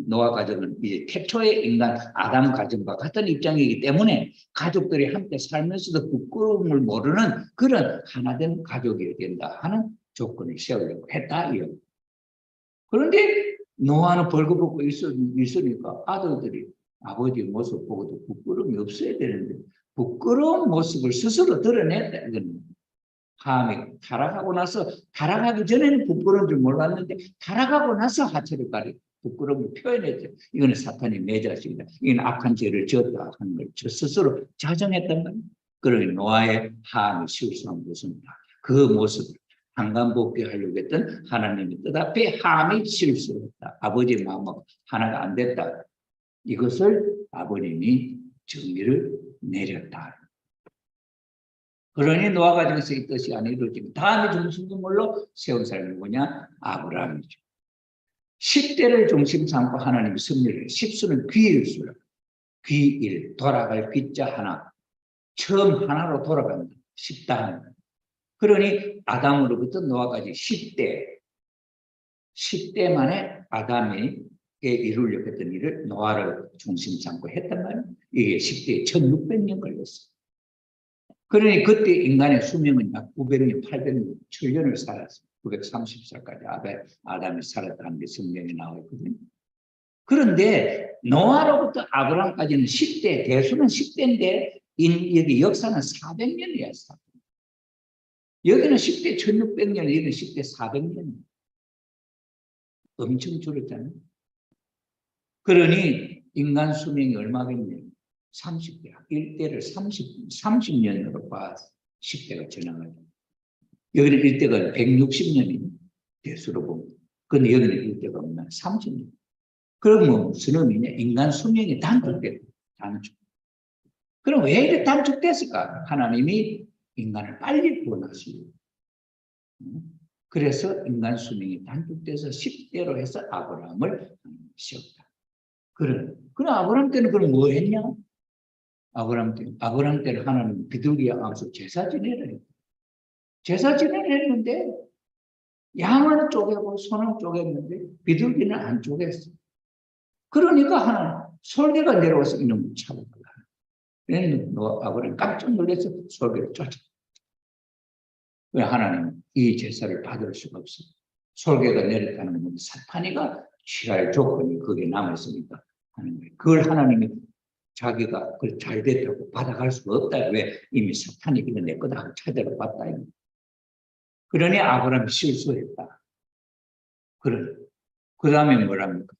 [SPEAKER 1] 노아 가정은 이제 태초의 인간 아담 가정과 같은 입장이기 때문에 가족들이 함께 살면서도 부끄러움을 모르는 그런 하나된 가족이어야 된다 하는 조건을 세우려고 했다. 그런데 노아는 벌거벗고 있으니까 아들들이 아버지의 모습 보고도 부끄러움이 없어야 되는데 부끄러운 모습을 스스로 드러냈다. 이거는. 함이 타락하고 나서 타락하기 전에는 부끄러운 줄 몰랐는데 타락하고 나서 하체를 가리고 부끄러움을 표현했죠. 이거는 사탄의 매자식이다. 이건 악한 죄를 지었다 하는 걸 저 스스로 자정했단 말이에요. 그러니 노아의 함이 실수한 것은 그 모습을 한간복귀하려고 했던 하나님의 뜻 앞에 함이 실수했다. 아버지의 마음하고 하나가 안 됐다. 이것을 아버님이 정의를 내렸다. 그러니 노아 가정에서 이 뜻이 안 이루어지고 다음에 중심인물로 세운 사람이 누구냐? 아브라함이죠. 10대를 중심 삼고 하나님이 섭리를 해요. 10수는 귀일 수라. 귀일, 돌아갈 귀자 하나. 처음 하나로 돌아간다. 10단. 그러니 아담으로부터 노아까지 10대 만에 아담이 이루려고 했던 일을 노아를 중심 삼고 했단 말이에요. 이게 10대에 1600년 걸렸어요. 그러니 그때 인간의 수명은 약 900년, 800년, 7년을 살았어요. 930살까지 아담이 살았다는 게 성경에 나와 있거든요. 그런데 노아로부터 아브라함까지는 10대, 대수는 10대인데 여기 역사는 400년이야. 여기는 10대 1600년, 여기는 10대 400년. 엄청 줄었잖아요. 그러니 인간 수명이 얼마겠냐? 30대. 1대를 30년으로 봐 10대가 지나가죠. 여기는 1대가 160년이 대수로 보면. 근데 여기는 1대가 없나? 30년. 그러면 무슨 의미냐? 인간 수명이 단축됐고, 단축. 그럼 왜 이렇게 단축됐을까? 하나님이 인간을 빨리 구원하시고. 그래서 인간 수명이 단축돼서 10대로 해서 아브라함을 세웠다. 그럼 아브라함 때는 그럼 뭐 했냐? 아브라함 때는 하나님 비둘기야 앞서 제사 지내라 했다. 제사 지내라 했는데 양은 쪼개고 소는 쪼갰는데 비둘기는 안 쪼갰어. 그러니까 하나님 솔개가 내려와서 이놈을 잡아버려. 아브라함 깜짝 놀라서 솔개를 쫓아. 왜 하나님 이 제사를 받을 수가 없어? 솔개가 내렸다는 건 사탄이가 취할 조건이 거기에 남아있으니까 하는 거예요. 그걸 하나님이 자기가 그걸 잘 됐다고 받아갈 수가 없다. 왜? 이미 사탄이 이거 내 거다 하고 차대로 봤다. 그러니 아브라함이 실수했다. 그 다음에 뭐랍니까?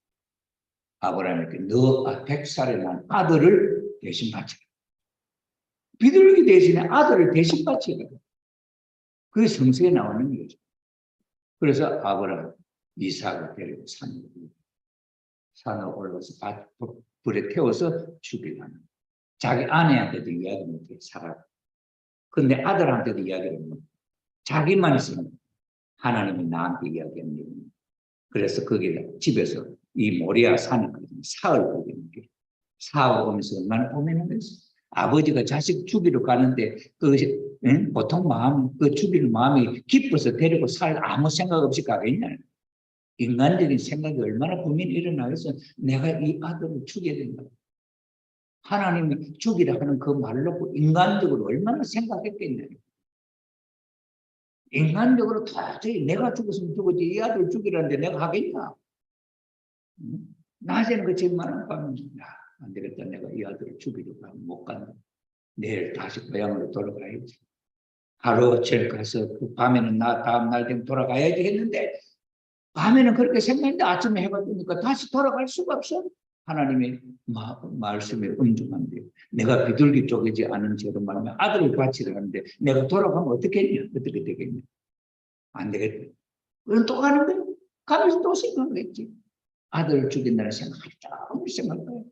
[SPEAKER 1] 아브라함에게 너 100살에 난 아들을 대신 바치라. 비둘기 대신에 아들을 대신 바치라. 그게 성서에 나오는 거죠. 그래서 아브라함 이삭을 데리고 산으로 올라가서 불에 태워서 죽이려는. 자기 아내한테도 이야기 못해 살아. 근데 아들한테도 이야기를 못해. 자기만 있으면 하나님이 나한테 이야기합니다. 그래서 거기다 집에서 이 모리아 산에 사흘 오는 게 사흘 오면서 얼마나 고민하면서 아버지가 자식 죽이러 가는데 보통 그 죽이는 마음이 기뻐서 데리고 살 아무 생각 없이 가겠냐. 인간적인 생각이 얼마나 고민이 일어나서 내가 이 아들을 죽여야 된다. 하나님이 죽이라 하는 그 말로 인간적으로 얼마나 생각했겠냐. 인간적으로 도저히 내가 죽었으면 죽었지 이 아들 죽이라는데 내가 하겠냐. 낮에는 그 집만한 밤은 안 되겠다. 내가 이 아들을 죽이려고 하면 못 간다. 내일 다시 고향으로 돌아가야지. 하루어칠 가서 그 밤에는 나 다음 날 되면 돌아가야지 했는데 밤에는 그렇게 생각했는데 아침에 해가 뜨니까 다시 돌아갈 수가 없어. 하나님의 말씀에 엄중한데 내가 비둘기 쪼개지 않은 죄로 말하면 아들을 바치라는데 내가 돌아가면 어떻게 되겠냐. 안 되겠다. 그럼 또 가는 거야. 가면서 또 생각하겠지. 아들을 죽인다는 생각을 조금 생각해.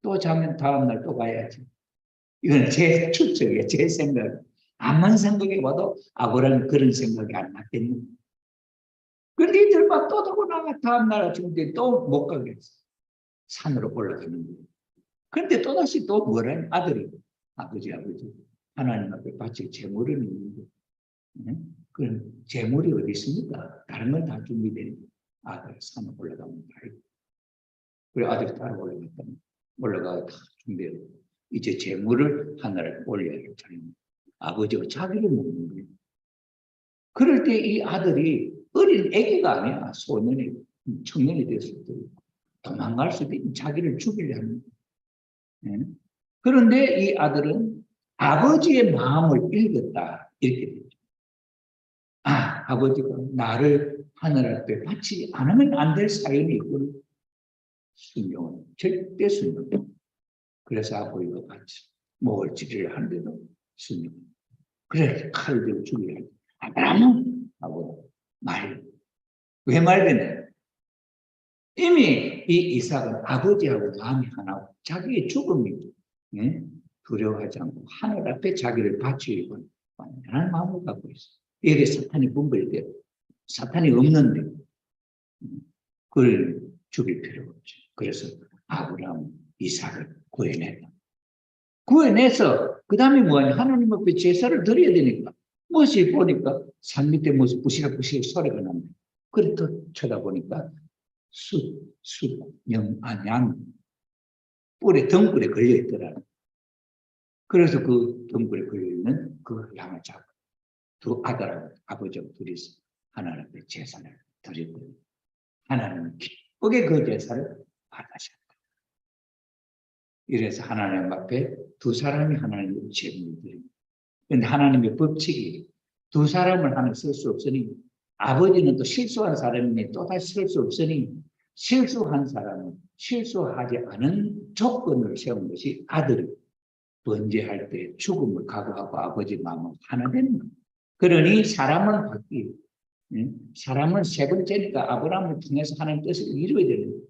[SPEAKER 1] 또 자면 다음날 또 가야지. 이건 제 추측이에요. 제 생각. 아무리 생각해봐도 아브라함은 그런 생각이 안 났겠네. 그런데 이들 막 또 들고 나가 다음날 아침에 또 못 가겠어. 산으로 올라가는 거예요. 그런데 또다시 또 뭐라는 아들이 아버지 하나님 앞에 바칠 재물은 있는데 그럼 재물이 어디 있습니까? 다른 건 다 준비되는 아들 산으로 올라가면 다 있고 그래 아들이 따라 올라가고 다 준비하고 이제 재물을 하나를 올려야 했잖아요. 아버지가 자기를 먹는 거예요. 그럴 때 이 아들이 어린 애기가 아니야. 소년이 청년이 됐을 때 도망갈 수도 있는 자기를 죽이려 하는 거예요. 그런데 이 아들은 아버지의 마음을 읽었다. 이렇게 되죠. 아버지가 나를 하늘 앞에 바치지 않으면 안 될 사연이 있거든. 순종은 절대 순종. 그래서 아버지가 같이 목을 찌르려 하는데도 순종. 그래 칼을 들고 죽이려 하지. 아브라함은 하고 왜 말했냐? 이미 이 이삭은 아버지하고 마음이 하나고 자기의 죽음이 두려워하지 않고 하늘 앞에 자기를 바치고 완전한 마음을 갖고 있어. 여기 사탄이 분별돼요. 사탄이 없는데 그걸 죽일 필요가 없죠. 그래서 아브라함, 이삭을 구해냈다. 구해내서 그 다음에 뭐하냐? 하나님 앞에 제사를 드려야 되니까 무엇이 보니까 산 밑에 무슨 부시락부시락 소리가 납니다. 그래 또 쳐다보니까 양 뿔에 등불에 걸려있더라. 그래서 그 등불에 걸려있는 그 양을 잡고 두 아들하고 아버지하고 둘이서 하나님 앞에 제사를 드렸거든요. 하나님은 기쁘게 그 제사를 받으셨다. 이래서 하나님 앞에 두 사람이 하나님의 제물을 드립니다. 그런데 하나님의 법칙이 두 사람을 하나 쓸 수 없으니 아버지는 또 실수한 사람이니 또다시 쓸 수 없으니 실수한 사람은 실수하지 않은 조건을 세운 것이 아들이 번제할 때 죽음을 각오하고 아버지 마음을 하나 되는 겁니다. 그러니 사람은 바뀌고 사람은 세 번째니까 아브라함을 통해서 하나님 뜻을 이루어야 되는 거예요.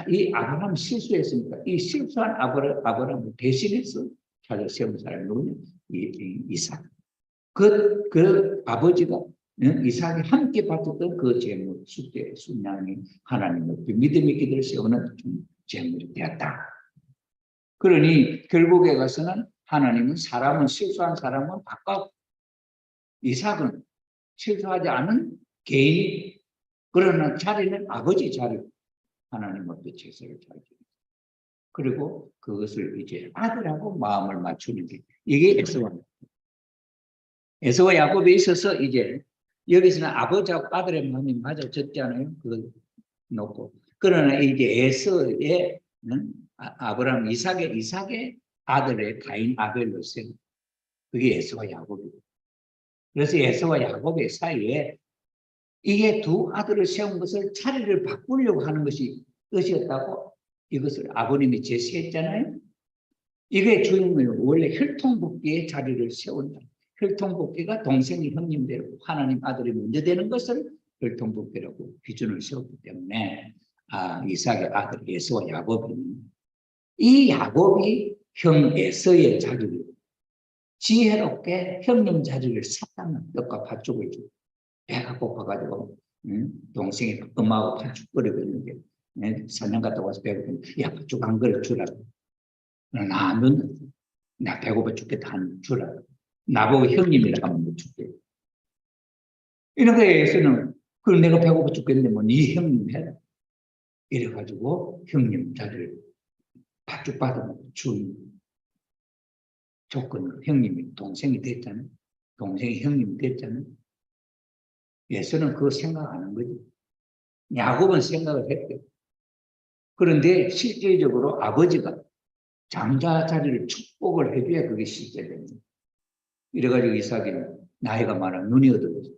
[SPEAKER 1] 이 아브라함 실수했으니까 이 실수한 아브라함을 대신해서 찾아 세운 사람이 누구냐? 이삭. 그 아버지가 이삭이 함께 바쳤던 그 제물, 숫제, 순양이 하나님의 믿음의 기도를 세우는 제물이 되었다. 그러니 결국에 가서는 하나님은 사람은 실수한 사람은 바꿔 이삭은 실수하지 않은 개인이 그러나 자리는 아버지 자리 하나님 앞에 제사를 자리 그리고 그것을 이제 아들하고 마음을 맞추는 게 이게 에서와 야곱에 있어서 이제 여기서는 아버지하고 아들의 마음이 맞아졌잖아요. 그 놓고 그러나 이제 에서의 아브라함 이삭의 아들의 가인 아벨로서 그게 에서와 야곱이고 그래서 에서와 야곱의 사이에 이게 두 아들을 세운 것을 자리를 바꾸려고 하는 것이 뜻이었다고 이것을 아버님이 제시했잖아요. 이게 주인공이 원래 혈통복귀의 자리를 세운다. 혈통복귀가 동생이 형님대로 하나님 아들이 먼저 되는 것을 혈통복귀라고 기준을 세웠기 때문에 이삭의 아들 에서와 야곱이 이 야곱이 형 에서의 자리를 지혜롭게 형님 자리를 샀다는 뜻과 팥죽을 주고 배가 고파가지고 동생이 엄마하고 팥죽거리고 있는데 사냥 갔다 와서 배고프니까 야 팥죽 한 그릇 주라고 나는 나 배고파 죽겠다 한 주라고 나보고 형님이라 하면 못 줄게. 이런 거에서는 그걸 내가 배고파 죽겠는데 뭐 네 형님 해라. 이래가지고 형님 자리를 팥죽 받아먹고 준 조건으로 형님이 동생이 됐잖아요. 동생이 형님이 됐잖아요. 예수는 그거 생각 안 한 거지. 야곱은 생각을 했대요. 그런데 실제적으로 아버지가 장자 자리를 축복을 해줘야 그게 실제됩니다. 이래가지고 이삭이는 나이가 많아 눈이 어두워서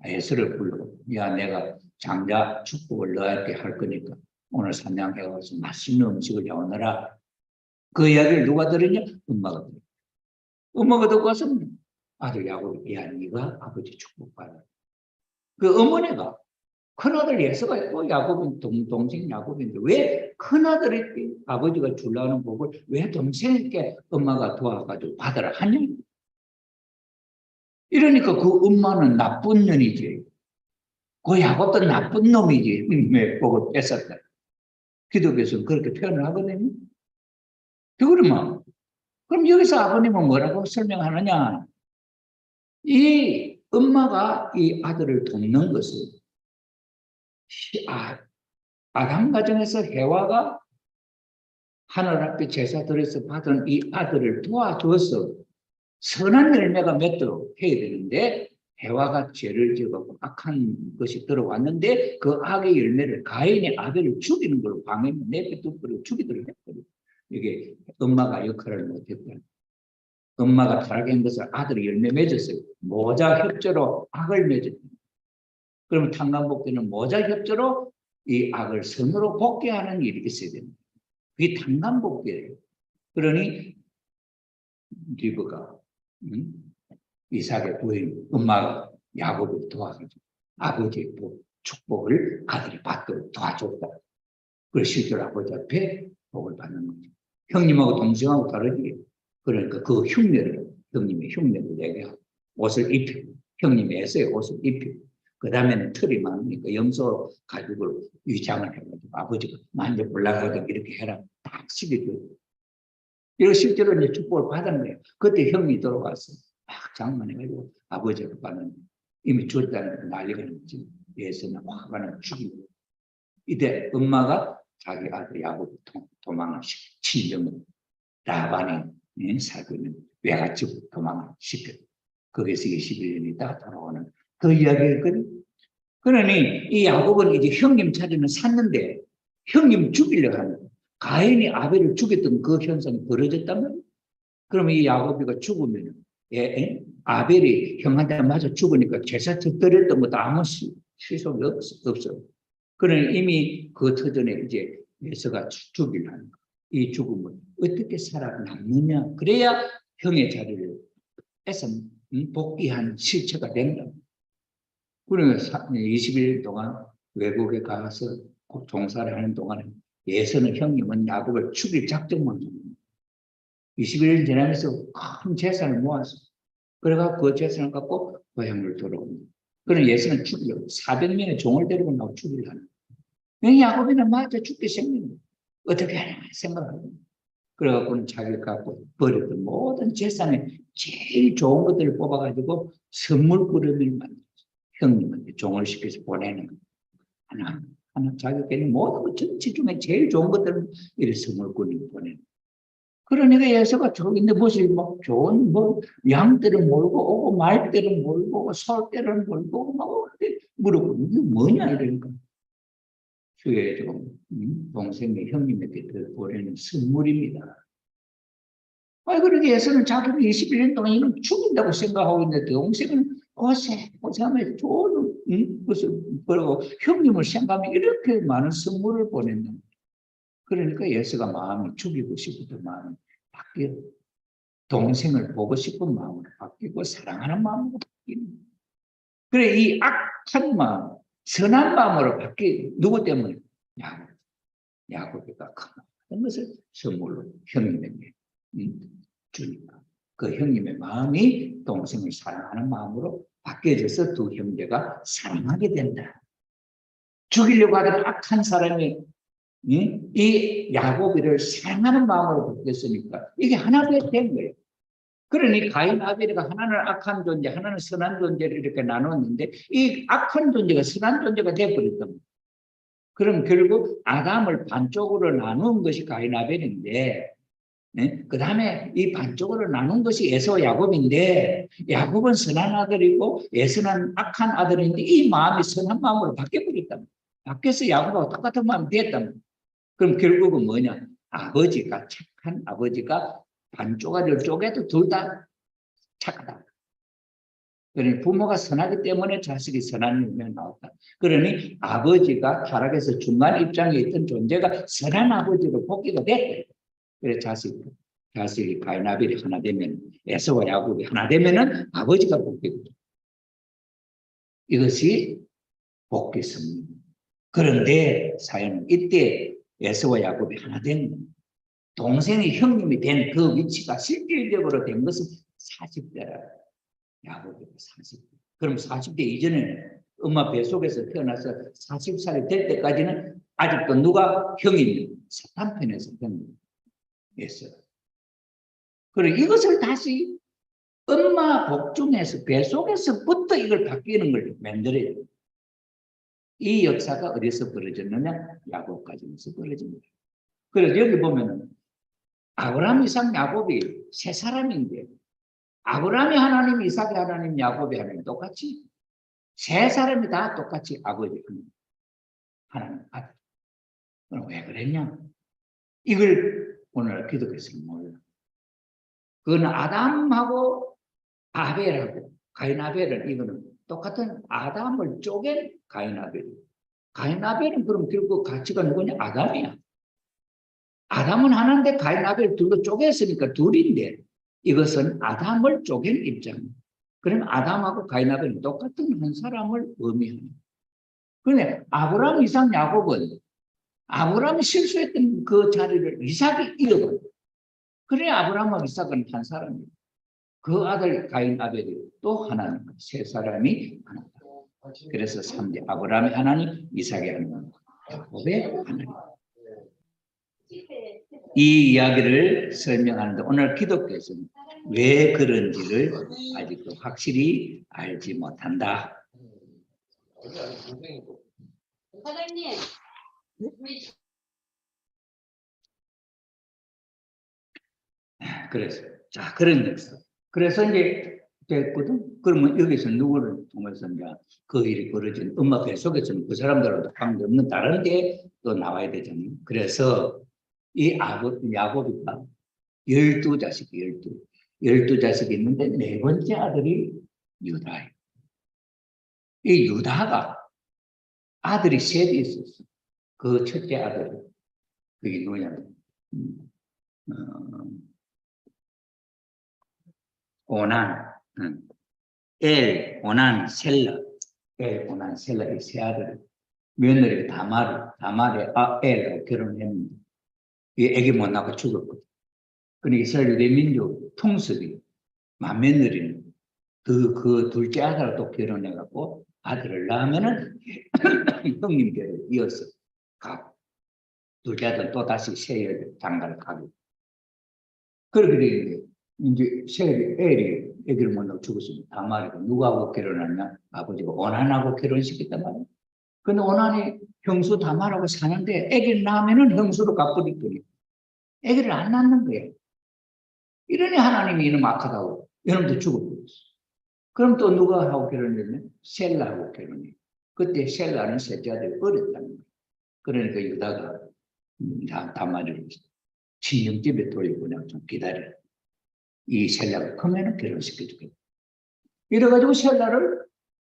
[SPEAKER 1] 에서를 불러고 야 내가 장자 축복을 너한테 할 거니까 오늘 산양해가서 맛있는 음식을 해오너라. 그 이야기를 누가 들었냐? 엄마가 들었냐. 엄마가 듣고 와서 아들 야곱이 야 네가 아버지 축복받아. 그 어머니가 큰아들 예서가 있고 야곱은 동생 야곱인데 왜 큰아들이 아버지가 주려는 복을 왜 동생에게 엄마가 도와가지고 받으라 하냐? 이러니까 그 엄마는 나쁜 년이지. 그 야곱도 나쁜 놈이지. 왜 복을 뺏었다. 기독교에서는 그렇게 표현을 하거든요. 그러면 그럼 여기서 아버님은 뭐라고 설명하느냐? 이 엄마가 이 아들을 돕는 것은 아담 가정에서 해와가 하늘 앞에 제사 드려서 받은 이 아들을 도와줘서 선한 열매가 맺도록 해야 되는데 해와가 죄를 지어서 악한 것이 들어왔는데 그 악의 열매를 가인이 아벨을 죽이는 걸로 방해면 내버려두고 죽이도록 했거든요. 이게 엄마가 역할을 못했다. 엄마가 타락한 것을 아들이 열매 맺었어요. 모자 협조로 악을 맺었다. 그러면 탕감복귀는 모자 협조로 이 악을 선으로 복귀하는 일이 있어야 됩니다. 그게 탕감복귀예요. 그러니 리브가 이삭의 부인 엄마가 야곱을 도와가지고 아버지의 축복을 아들이 받도록 도와줬다. 그걸 실제로 아버지 앞에 복을 받는 거죠. 형님하고 동생하고 다르지. 그러니까 그 흉내를 형님의 흉내를 내게 하고 옷을 입히고 형님이 에서의 옷을 입히고 그 다음에는 털이 많으니까 염소 가죽을 위장을 해가지고 아버지가 만져 올라가도 이렇게 해라 딱 시켜줘요. 이거 실제로 이제 축복을 받은 거예요. 그때 형이 돌아와서 막 장만해가지고 아버지가 받는 이미 죽었다는 난리가 났지. 예수는 화가 나서 죽이고 이때 엄마가 자기 아들 야곱 도망을 친정을 라반이 살고 있는 외갓집 도망을 시켜 거기서 21년 있다가 돌아오는 그 이야기였거든. 그러니 이 야곱은 이제 형님 자리는 샀는데 형님 죽이려고 하는 거예요. 가인이 아벨을 죽였던 그 현상이 벌어졌단 말이에요. 그러면 이 야곱이가 죽으면 아벨이 형한테 맞아 죽으니까 제사 드렸던 것도 아무 시속이 없어요. 그러니 이미 그 터전에 이제 예서가 죽이려는 거예요. 이 죽음을 어떻게 살아남느냐. 그래야 형의 자리를 뺏어 복귀한 실체가 된다. 그러면서 20일 동안 외국에 가서 종사를 하는 동안에 예서는 형님은 야곱을 죽일 작정만 합니다. 21일 지나면서 큰 재산을 모아서 그래가 그 재산을 갖고 고향으로 돌아옵니다. 그런 예서는 죽이려고 400명의 종을 데리고 나고 죽이려는 거예요. 야곱이는 맞아 죽게 생깁니다. 어떻게 하냐 생각하고 그래갖고는 자기가 갖고 버렸던 모든 재산에 제일 좋은 것들을 뽑아가지고 선물꾸러미를 만들었어요. 형님한테 종을 시켜서 보내는 거예요. 하나 자기에게는 모든 것 전체 중에 제일 좋은 것들을 이렇게 선물꾸러미 보내는 거예요. 그러니까 예서가 저기 있는데 무엇이 막 좋은 양떼를 몰고 오고 말떼를 몰고 오고 솔떼를 몰고 오고 막 물어보고 이게 뭐냐 이러니까 주의 동생의 형님에게 보내는 선물입니다. 그렇게 예서는 자기는 21년 동안 이놈 죽인다고 생각하고 있는데 동생은 고생하면서 좋은 것을 벌고 형님을 생각하면 이렇게 많은 선물을 보낸다. 그러니까 예서가 마음이 죽이고 싶었던 마음이 바뀌어 동생을 보고 싶은 마음으로 바뀌고 사랑하는 마음으로 바뀌는 거예요. 그래 이 악한 마음, 선한 마음으로 바뀌 누구 때문에? 야곱이가 큰 것을 선물로 형님에게 주니까 그 형님의 마음이 동생을 사랑하는 마음으로 바뀌어져서 두 형제가 사랑하게 된다. 죽이려고 하던 악한 사람이 이 야곱이를 사랑하는 마음으로 바뀌었으니까 이게 하나 된 거예요. 그러니 가인 아벨이가 하나는 악한 존재, 하나는 선한 존재를 이렇게 나눴는데 이 악한 존재가 선한 존재가 되어버렸단 말이에요. 그럼 결국 아담을 반쪽으로 나눈 것이 가인 아벨인데 그 다음에 이 반쪽으로 나눈 것이 에서 야곱인데 야곱은 선한 아들이고 에서는 악한 아들인데 이 마음이 선한 마음으로 바뀌어버렸단 말이에요. 바뀌어서 야곱하고 똑같은 마음이 됐단 말이에요. 그럼 결국은 뭐냐? 아버지가 착한 아버지가 반쪽아리를 쪼개도 둘 다 착하다. 그러니 부모가 선하기 때문에 자식이 선한 일이 나왔다. 그러니 아버지가 타락해서 중간 입장에 있던 존재가 선한 아버지로 복귀가 됐다. 그래서 자식이 가인 아벨이 하나 되면 에서와 야곱이 하나 되면은 아버지가 복귀가 돼. 이것이 복귀습니다. 그런데 사연은 이때 에서와 야곱이 하나 된 동생이 형님이 된 그 위치가 실질적으로 된 것은 40대라. 야곱이 40대. 그럼 40대 이전에는 엄마 뱃속에서 태어나서 40살이 될 때까지는 아직도 누가 형님 사탄편에서 형님이었어요. 그리고 이것을 다시 엄마 복중에서 뱃속에서부터 이걸 바뀌는 걸 만들어야 돼요. 이 역사가 어디서 벌어졌느냐? 야곱까지에서 벌어집니다. 그래서 여기 보면은 아브라함, 이삭, 야곱이 세 사람인데 아브라함이 하나님, 이삭이 하나님, 야곱이 하나님 똑같이 세 사람이 다 똑같이 아버지 하나님 아들. 그럼 왜 그랬냐? 이걸 오늘 기독교에서 몰라. 그건 아담하고 아벨하고 가인 아벨은 이거는 똑같은 아담을 쪼갠 가인 아벨. 가인 아벨은 그럼 결국 가치가 누구냐? 아담이야. 아담은 하나인데 가인 아벨 둘도 쪼갰으니까 둘인데 이것은 아담을 쪼갠 입장. 그럼 아담하고 가인 아벨은 똑같은 한 사람을 의미합니다. 그런데 아브라함, 이삭, 야곱은 아브라함이 실수했던 그 자리를 이삭이 잃어버려. 그래 아브라함과 이삭은 한 사람이에요. 그 아들 가인 아벨이 또 하나님, 세 사람이 하나다. 그래서 3대 아브라함의 하나님, 이삭의 하나님, 야곱의 하나님. 이 이야기를 설명하는데 오늘 기독교에서는 왜 그런지를 아직도 확실히 알지 못한다.
[SPEAKER 2] 사장님,
[SPEAKER 1] 그래서 자 그런 역사. 그래서 이제 됐거든. 그러면 여기서 누구를 통해서 이제 그 일이 벌어진 엄마 뱃속에서는 그 사람들하고 관계없는 다른 게 또 나와야 되잖아요. 그래서 이 야곱이가 12자식이 12자식이 있는데 네 번째 아들이 유다예요. 이 유다가 아들이 셋이 있었어. 그 첫째 아들이 그게 누구냐면 오난, 오난, 셀라, 오난, 셀라 이 세 아들 며느리 다말이 엘하고 결혼했는데 이 애기 못 낳고 죽었거든. 그러니까 이스라엘 유대민족 통습이 맏며느리는 그 둘째 아들을 또 결혼해갖고 아들을 낳으면은 형님께를 이어서 가고 둘째 아들 또 다시 새 장가를 가고 그렇게 되는데 이제 엘이 애기를 못 낳고 죽었습니다. 다말이고 누구하고 결혼하냐? 아버지가 오난하고 결혼시켰단 말이에요. 근데 오난이 형수 다말하고 사는데 애기를 낳으면은 형수로 갚으니까 애기를 안 낳는 거예요. 이러니 하나님이 이놈 악하다고 이놈도 죽어버렸어. 그럼 또 누가 하고 결혼했냐? 셀라하고 결혼해. 그때 셀라는 셋째 아들이 어렸다는 거예요. 그러니까 유다가 다말을 친정집에 돌리고 그냥 좀 기다려. 이 셀라가 크면은 결혼시켜주겠다. 이래가지고 셀라를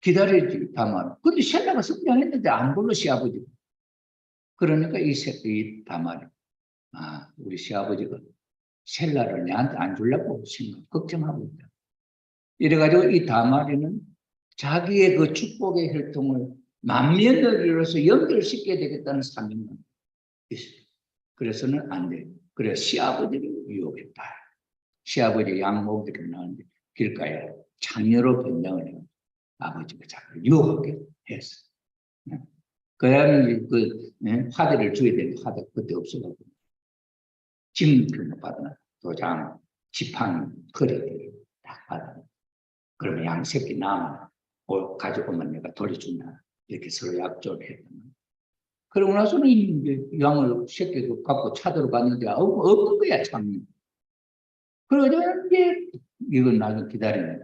[SPEAKER 1] 기다렸지, 다말. 근데 셀라가 성장했는데 안 불러, 시아버지. 그러니까 이 다말이, 우리 시아버지가 셀라를 내한테 안 주려고 걱정하고 있다. 이래가지고 이 다말이는 자기의 그 축복의 혈통을 만면으로서 연결시켜야 되겠다는 사명만 있어요. 그래서는 안 돼. 그래, 시아버지를 유혹했다. 시아버지 양목들을 낳았는데 길가에 창녀로 변장을 해요. 아버지가 자꾸 유혹하게 했어. 그러면 화대를 줘야 되는데 화대 그때 없어가지고 짐을 받아 도장, 지팡이, 거리를 딱 받아. 그러면 양새끼 나면 가져오면 내가 돌려준다. 이렇게 서로 약속을 했단 말이야. 그러고 나서는 이제 양을 새끼도 갖고 차도로 갔는데 없는 거야 참. 그러고 이제 이건 나중에 기다리는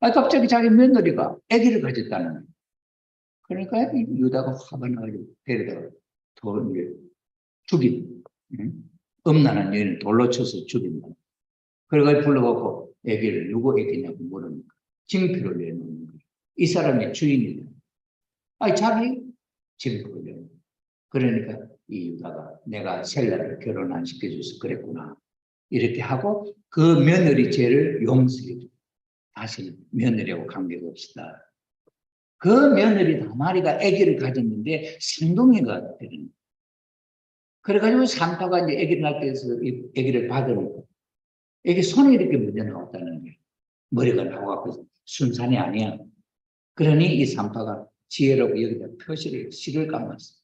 [SPEAKER 1] 거야. 갑자기 자기 며느리가 아기를 가졌다는 거야. 그러니까 유다가 화가 나가지고 데려다가 돌을 죽인. 음란한 여인을 돌로 쳐서 죽인다. 그래가지고 불러갖고 아기를 누구 아기냐고 물으니까 징표를 내놓는 거야. 이 사람의 주인이다. 자기 징표를 내놓는 거야. 그러니까 이 유다가 내가 셀라를 결혼 안 시켜줘서 그랬구나. 이렇게 하고 그 며느리 죄를 용서해줘. 다시 며느리하고 관계가 없다. 그 며느리 다말이가 아기를 가졌는데 상동이가 되는 거야. 그래가지고 산타가 이제 아기를 낳기 위해서 이 아기를 받으니까 아기 손이 이렇게 먼저 나왔다는 거야. 머리가 나와갖고 순산이 아니야. 그러니 이 산타가 지혜라고 여기다 표시를 실을 감았어.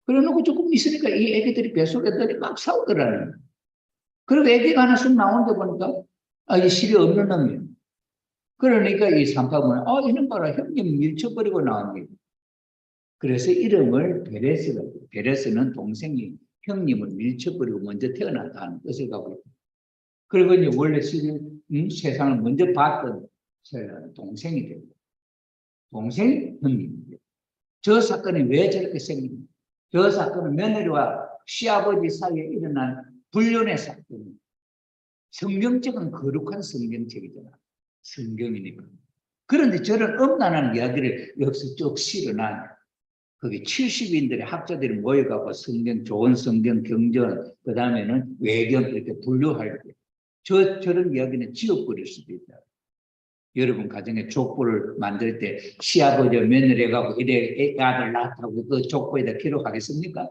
[SPEAKER 1] 그래놓고 조금 있으니까 이 애기들이 뱃속에들이 막 싸우더라는 거야. 그리고 애기가 하나씩 나오는데 보니까 이게 실이 없는 놈이야. 그러니까 이 산타는 이놈 봐라 형님 밀쳐버리고 나왔네. 그래서 이름을 베레스가 베레스는 동생이 형님을 밀쳐버리고 먼저 태어났다는 뜻을 갖고 있다. 그리고 이제 원래 세상을 먼저 봤던 동생이 되고 동생이 형님이에요. 저 사건이 왜 저렇게 생깁니까? 저 사건은 며느리와 시아버지 사이에 일어난 불륜의 사건. 성경책은 거룩한 성경책이잖아. 성경이니까. 그런데 저런 엄난한 이야기를 여기서 쭉 실어난 거기 70인들의 학자들이 모여갖고 성경, 좋은 성경, 경전, 그 다음에는 외경 이렇게 분류할 때 저런 이야기는 지워버릴 수도 있다. 여러분 가정에 족보를 만들 때 시아버지 며느리가 이래 아들 낳았다고 그 족보에다 기록하겠습니까?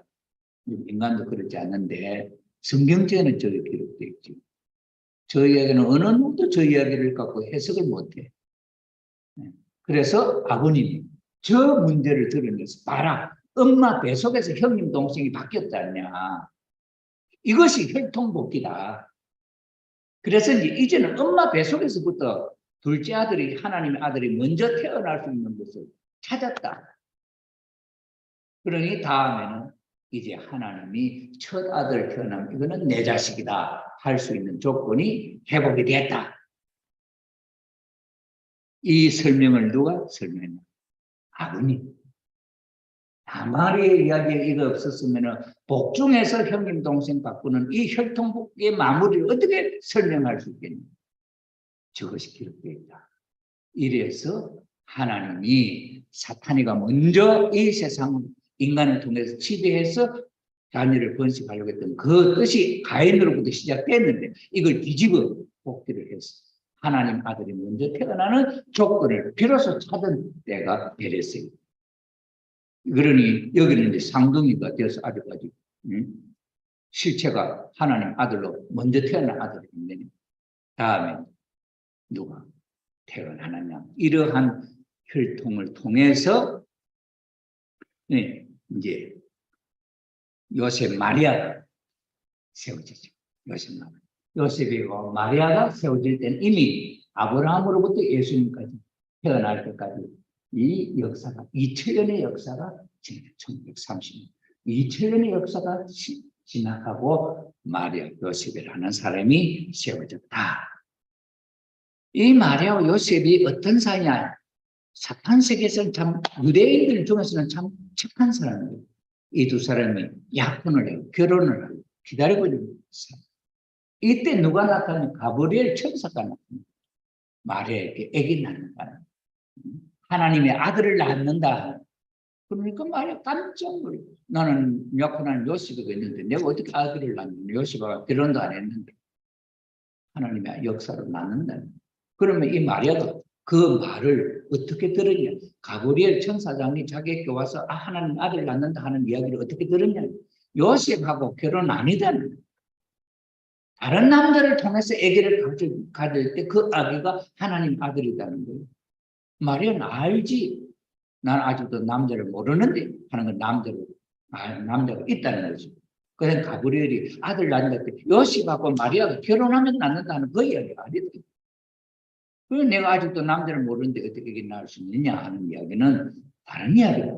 [SPEAKER 1] 인간도 그렇지 않는데 성경책에는 저렇게 기록되어 있지. 저 이야기는 어느 누구도 저 이야기를 갖고 해석을 못해. 그래서 아버님이 저 문제를 드러내서 봐라. 엄마 뱃속에서 형님 동생이 바뀌었지 않냐. 이것이 혈통복귀다. 그래서 이제는 엄마 뱃속에서부터 둘째 아들이 하나님의 아들이 먼저 태어날 수 있는 것을 찾았다. 그러니 다음에는 이제 하나님이 첫 아들 태어나면 이거는 내 자식이다 할 수 있는 조건이 회복이 됐다. 이 설명을 누가 설명했나? 아버님. 마리아의 이야기에 이거 없었으면 복중에서 형님 동생 바꾸는 이 혈통복귀의 마무리를 어떻게 설명할 수 있겠냐? 저것이 기록되어 있다. 이래서 하나님이 사탄이가 먼저 이 세상 인간을 통해서 지배해서 자녀를 번식하려고 했던 그 뜻이 가인으로부터 시작됐는데 이걸 뒤집어 복귀를 해서 하나님 아들이 먼저 태어나는 조건을 비로소 찾은 때가 베레스입니다. 그러니 여기는 이제 상둥이가 되어서 아직까지 실체가 하나님 아들로 먼저 태어난 아들이 있는데 다음에 누가 태어나느냐 이러한 혈통을 통해서 이제 요셉 마리아가 세워지죠. 요셉이고 마리아가 세워질 때는 이미 아브라함으로부터 예수님까지 태어날 때까지 이 역사가 2000년의 역사가 지난 1930년 2000년의 역사가 지나가고 마리아 요셉이라는 사람이 세워졌다. 이 마리아와 요셉이 어떤 사이냐? 사탄 세계에서는 참 유대인들 중에서는 참 착한 사람이에요. 이 두 사람이 약혼을 해요. 결혼을 하고 기다리고 있는 사람. 이때 누가 나타나냐? 가브리엘 천사가 나타납니다. 마리아에게 아기 낳는다. 하나님의 아들을 낳는다. 그러니까 마리아 깜짝 놀래. 나는 약혼한 요셉이가 있는데 내가 어떻게 아들을 낳느냐? 요셉아 결혼도 안 했는데 하나님의 역사로 낳는다. 그러면 이 마리아가 그 말을 어떻게 들었냐? 가브리엘 천사장이 자기에게 와서 하나님 아들 낳는다 하는 이야기를 어떻게 들었냐? 요셉하고 결혼 아니다는 다른 남자를 통해서 아기를 가질 때 그 아기가 하나님 아들이라는 거예요. 마리아는 알지. 난 아직도 남자를 모르는데 하는 건 남자가 있다는 거죠. 그래서 가브리엘이 아들 낳는다 때 요셉하고 마리아가 결혼하면 낳는다 하는 그 이야기가 아니거든요. 그래서 내가 아직도 남자를 모르는데 어떻게 이게 낳을 수 있느냐 하는 이야기는 다른 이야기다.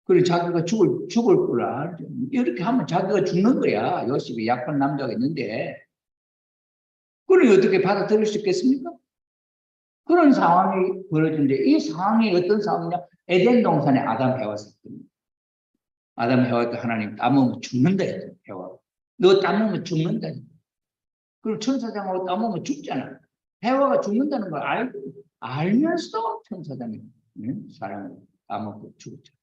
[SPEAKER 1] 그리고 자기가 죽을 줄 알죠. 이렇게 하면 자기가 죽는 거야. 요셉이 약한 남자가 있는데. 그걸 어떻게 받아들일 수 있겠습니까? 그런 상황이 벌어지는데 이 상황이 어떤 상황이냐? 에덴 동산에 아담 해와 사건입니다. 아담 해와 때 하나님 따먹으면 죽는다 했죠. 해와. 너 따먹으면 죽는다. 그리고 천사장하고 따먹으면 죽잖아. 해와가 죽는다는 걸 알면서도 천사장이 사람을 따먹고 죽었죠.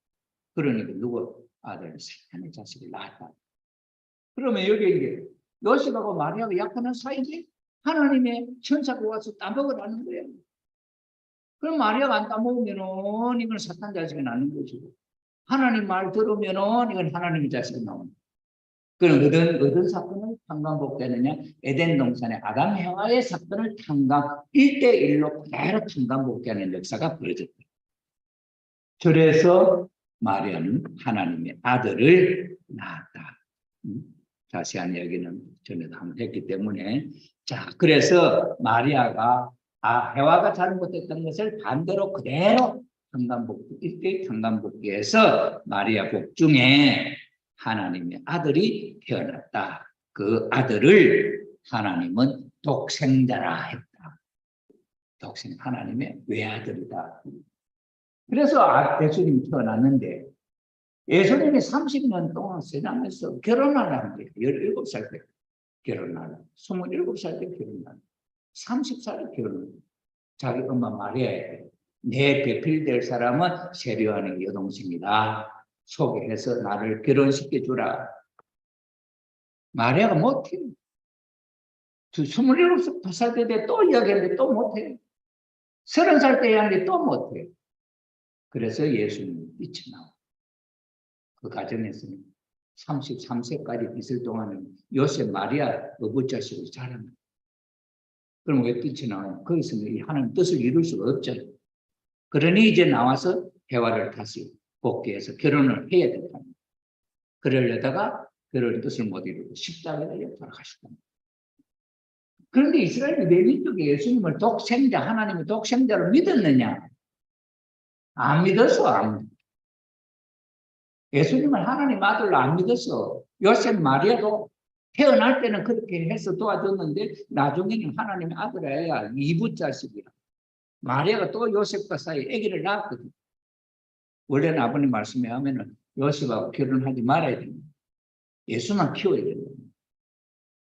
[SPEAKER 1] 그러니까 누구 아들 사탄의 자식을 낳았다. 그러면 여기 이제 요셉하고 마리아가 약혼한 사이에 하나님의 천사가 와서 따먹으라는 거예요. 그럼 마리아가 안 따먹으면은 이건 사탄 자식이 낳는 것이고 하나님 말 들으면은 이건 하나님의 자식이 나오는. 그럼 어떤 사건을 탄감복되느냐? 에덴 동산의 아담 해와의 사건을 1대1로 그대로 탄감복되는 역사가 벌어졌다. 그래서 마리아는 하나님의 아들을 낳았다. 자세한 이야기는 전에도 한번 했기 때문에 자 그래서 마리아가 해와가 잘못했던 것을 반대로 그대로 탄감복귀 이때 탄감복귀에서 마리아 복중에 하나님의 아들이 태어났다. 그 아들을 하나님은 독생자라 했다. 하나님의 외아들이다. 그래서 예수님이 태어났는데 예수님이 30년 동안 세상에서 결혼하라는 거예요. 17살 때 결혼하라. 27살 때 결혼하라. 30살에 결혼하라. 자기 엄마 마리아에게 내 배필될 사람은 세례요한의 여동생이다. 소개해서 나를 결혼시켜주라. 마리아가 못해. 27살 때 또 이야기했는데 또 못해. 30살 때 이야기했는데 또 못해. 그래서 예수님이 뛰쳐나와. 그 과정에서는 33세까지 있을 동안은 요셉 마리아 어부자식으로 자랍니다. 그럼 왜 뜻이 나와요? 거기서는 이 하나님 뜻을 이룰 수가 없잖아요. 그러니 이제 나와서 해와를 다시 복귀해서 결혼을 해야 된다. 그러려다가 결혼 뜻을 못 이루고 십자가에 달려 돌아가셨다. 그런데 이스라엘 유대 민족이 예수님을 독생자, 하나님의 독생자로 믿었느냐? 안 믿었어. 안. 예수님을 하나님 아들로 안 믿었어. 요셉 마리아도 태어날 때는 그렇게 해서 도와줬는데 나중에는 하나님의 아들이야. 이부 자식이야. 마리아가 또 요셉과 사이에 아기를 낳았거든. 원래는 아버님 말씀에 하면은 요셉하고 결혼하지 말아야 됩니다. 예수만 키워야 된다.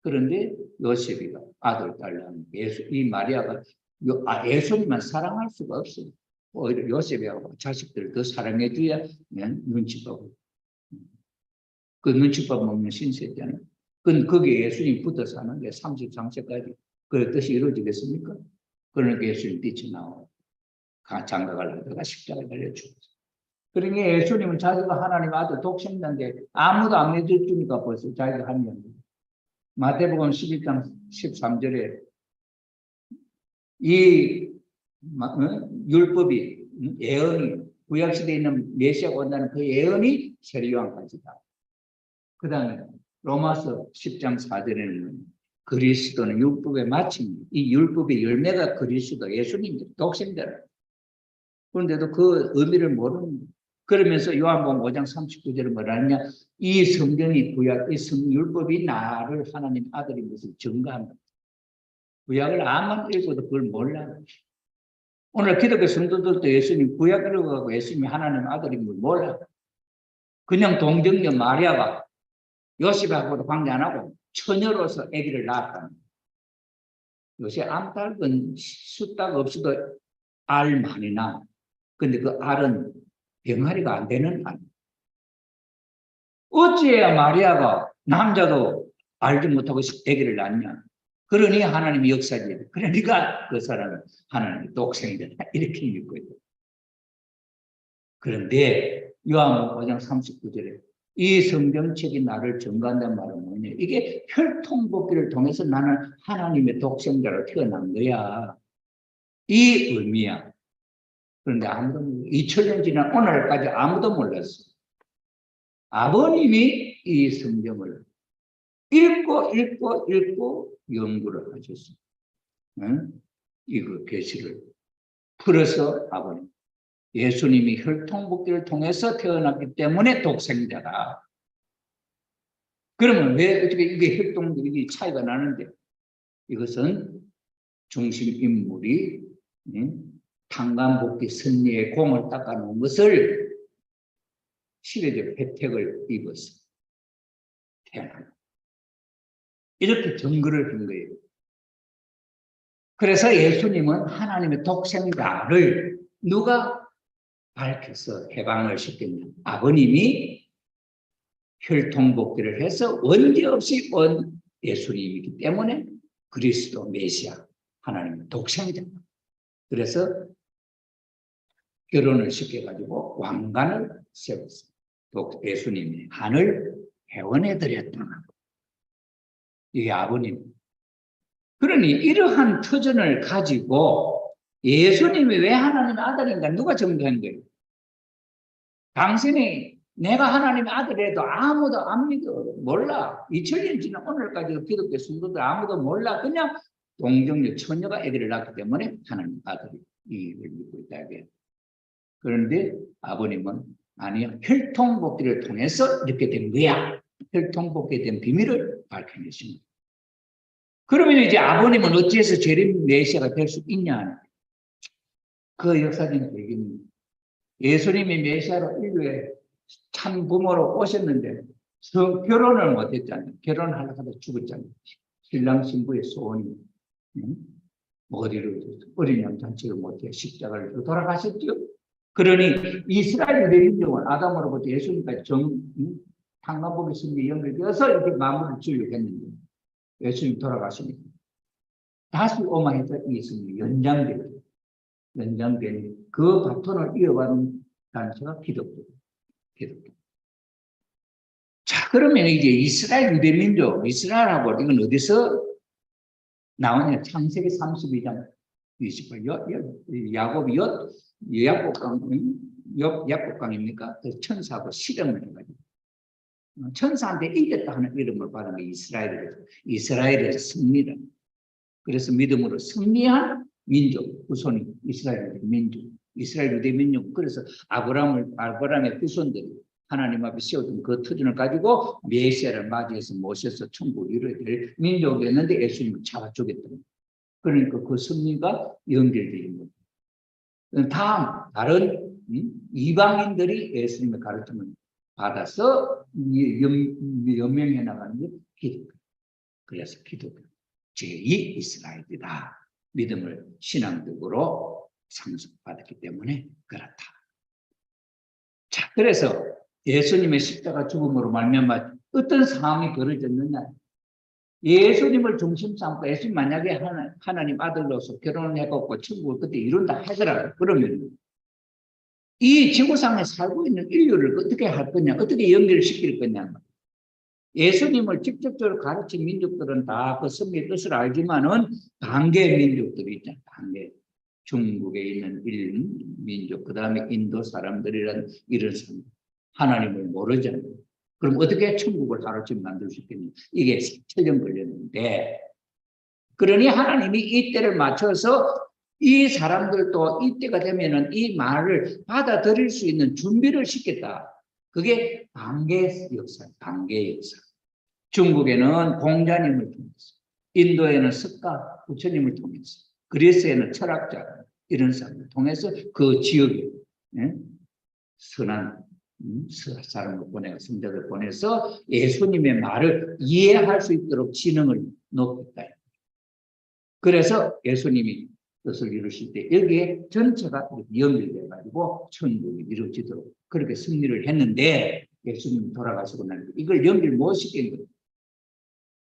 [SPEAKER 1] 그런데 요셉이가 아들, 딸 낳는 이 마리아가 예수님만 사랑할 수가 없어요. 오히려 요셉하고 자식들을 더 사랑해줘야 눈치밥. 그 눈치밥 먹는 신세 때는 거기에 예수님 붙어서 하는 게 33세까지 그 뜻이 이루어지겠습니까? 그러니까 예수님 뛰쳐나오고 장가갈 하다가 십자가에 달려 죽었어요. 그러니까 예수님은 자기가 하나님 아들 독생자인데 아무도 안 믿어주니까 벌써 자기가 한 명. 마태복음 11장 13절에 이 율법이 예언이 구약시대에 있는 메시아가 온다는 그 예언이 세례요한까지다. 그 다음에 로마서 10장 4절에는 그리스도는 율법의 마침입니다. 이 율법의 열매가 그리스도 예수님 독생자라. 그런데도 그 의미를 모르는 거예요. 그러면서 요한복음 5장 39절에 뭐라느냐? 이 성경이 구약, 이 율법이 나를 하나님 아들인 것을 증거한다. 구약을 아무리 읽어도 그걸 몰라. 오늘 기독교 성도들도 예수님 구약 읽어가고 예수님이 하나님 아들인 걸 몰라. 그냥 동정녀 마리아가 요셉하고도 관계 안 하고 처녀로서 아기를 낳았다. 요새 암탉은 숫딱 없어도 알 많이 나. 근데 그 알은 병아리가 안 되는 알. 어찌해야 마리아가 남자도 알지 못하고 아기를 낳냐? 그러니 하나님이 역사지. 그러니까 그 사람은 하나님의 독생자다. 이렇게 믿고 있다. 그런데 요한복음 5장 39절에 이 성경책이 나를 증거한다는 말은 뭐냐? 이게 혈통복기를 통해서 나는 하나님의 독생자로 태어난 거야. 이 의미야. 그런데 아무도 2000년 지난 오늘까지 아무도 몰랐어. 아버님이 이 성경을 읽고 연구를 하셨어. 응? 이거 계시를 풀어서 아버님. 예수님이 혈통복기를 통해서 태어났기 때문에 독생자다. 그러면 왜 어떻게 이게 혈통복기 차이가 나는데? 이것은 중심 인물이 탕감복기 선리의 공을 닦아놓은 것을 시대적 혜택을 입어서 태어난 이렇게 증거를 한 거예요. 그래서 예수님은 하나님의 독생자를 누가 밝혀서 해방을 시켰냐? 아버님이 혈통복귀를 해서 원죄 없이 온 예수님이기 때문에 그리스도 메시아 하나님의 독생자. 그래서 결혼을 시켜가지고 왕관을 세웠어요. 예수님이 하늘 회원해 드렸다. 이게 아버님. 그러니 이러한 터전을 가지고 예수님이 왜 하나님의 아들인가 누가 증거한 거예요? 당신이 내가 하나님의 아들이라도 아무도 안 믿어. 몰라. 2000년 지난 오늘까지 기독교 성도들 아무도 몰라. 그냥 동정녀 처녀가 아기를 낳기 때문에 하나님 아들이 이를 믿고 있다. 그런데 아버님은 아니야. 혈통복귀를 통해서 이렇게 된 거야. 혈통복귀에 대한 비밀을 밝혀내십니다. 그러면 이제 아버님은 어찌해서 재림 메시아가 될 수 있냐? 그 역사적인 얘기입니다. 예수님이 메시아로 인류에 참 부모로 오셨는데 결혼을 못했잖아요. 결혼하려고 하다 죽었잖아요. 신랑 신부의 소원이 어디로 어린 양 잔치를 못해 십자가를 돌아가셨죠. 그러니 이스라엘 유대 민족은 아담으로부터 예수님까지 탕감복의 신비에 연결되어서 이렇게 마무리를 지으려고 했는데 예수님 돌아가시니까 다시 오마해서 예수님이 연장된 그 바톤을 이어가는 단체가 기독교. 자, 그러면 이제 이스라엘 유대민족, 이스라엘하고 이건 어디서 나오냐? 창세기 32장 28. 야곱이 야곱강입니까? 그 천사하고 실험을 해가지고 천사한테 이겼다 하는 이름을 받은 게 이스라엘에서 승리를. 그래서 믿음으로 승리한 민족, 후손이 이스라엘 민족, 이스라엘 유대 민족. 그래서 아브라함의 후손들이 하나님 앞에 세워둔 그 터전을 가지고 메시아를 맞이해서 모셔서 천국을 이루어야 될 민족이었는데 예수님을 잡아주겠다는. 그러니까 그 승리가 연결되어 있는 거예요. 다른 이방인들이 예수님의 가르침을 받아서 연명해 나가는 게 기독교. 그래서 기독교 제2 이스라엘이다. 믿음을 신앙적으로 상속받았기 때문에 그렇다. 자, 그래서 예수님의 십자가 죽음으로 말미암아 어떤 상황이 벌어졌느냐? 예수님을 중심 삼고 예수님 만약에 하나님 아들로서 결혼을 해갖고 천국을 그때 이룬다 하더라도 그러면 이 지구상에 살고 있는 인류를 어떻게 할 거냐, 어떻게 연결시킬 거냐. 예수님을 직접적으로 가르친 민족들은 다 그 성의 뜻을 알지만은 반개 민족들이 있잖아요. 반개. 중국에 있는 민족, 그 다음에 인도 사람들이란 이런 사람, 하나님을 모르잖아요. 그럼 어떻게 천국을 하루쯤 만들 수 있겠냐? 이게 7년 걸렸는데, 그러니 하나님이 이 때를 맞춰서 이 사람들도 이때가 되면은 이 말을 받아들일 수 있는 준비를 시켰다. 그게 반개 역사, 반개 역사. 중국에는 공자님을 통해서, 인도에는 석가 부처님을 통해서, 그리스에는 철학자 이런 사람을 통해서 그 지역에 선한 사람을 보내고 성자를 보내서 예수님의 말을 이해할 수 있도록 지능을 높였다. 그래서 예수님이 뜻을 이루실 때 여기에 전체가 연결돼 가지고 천국이 이루어지도록 그렇게 승리를 했는데 예수님이 돌아가시고 나니까 이걸 연결 못 시킨 거예요.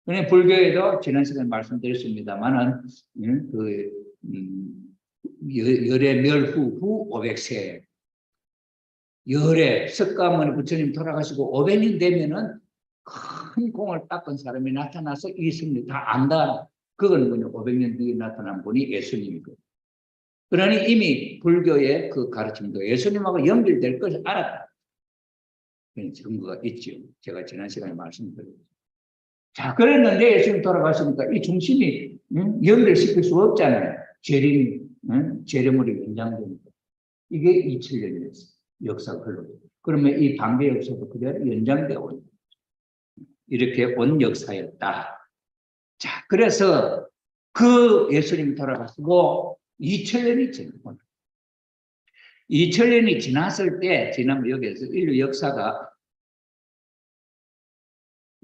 [SPEAKER 1] 그런데 불교에도 지난 시간에 말씀드렸습니다만은 열의 멸후 후 500세 열의 석가모니 부처님 돌아가시고 500년 되면은 큰 공을 닦은 사람이 나타나서 이 승리 다 안다. 그건 뭐냐? 500년 뒤에 나타난 분이 예수님이거든요. 그러니 이미 불교의 그 가르침도 예수님하고 연결될 것을 알았다. 그런 증거가 있죠. 제가 지난 시간에 말씀드렸죠. 자, 그랬는데 예수님 돌아가시니까 이 중심이 연결시킬 수 없잖아요. 재림으로 연장되니까. 이게 2000년이었어요. 역사가 흘러요. 그러면 이 반개 역사도 그대로 연장되어 온 이렇게 온 역사였다. 자, 그래서 그 예수님이 돌아가시고 2000년이 지났고 2000년이 지났을 때 지나면 여기에서 인류 역사가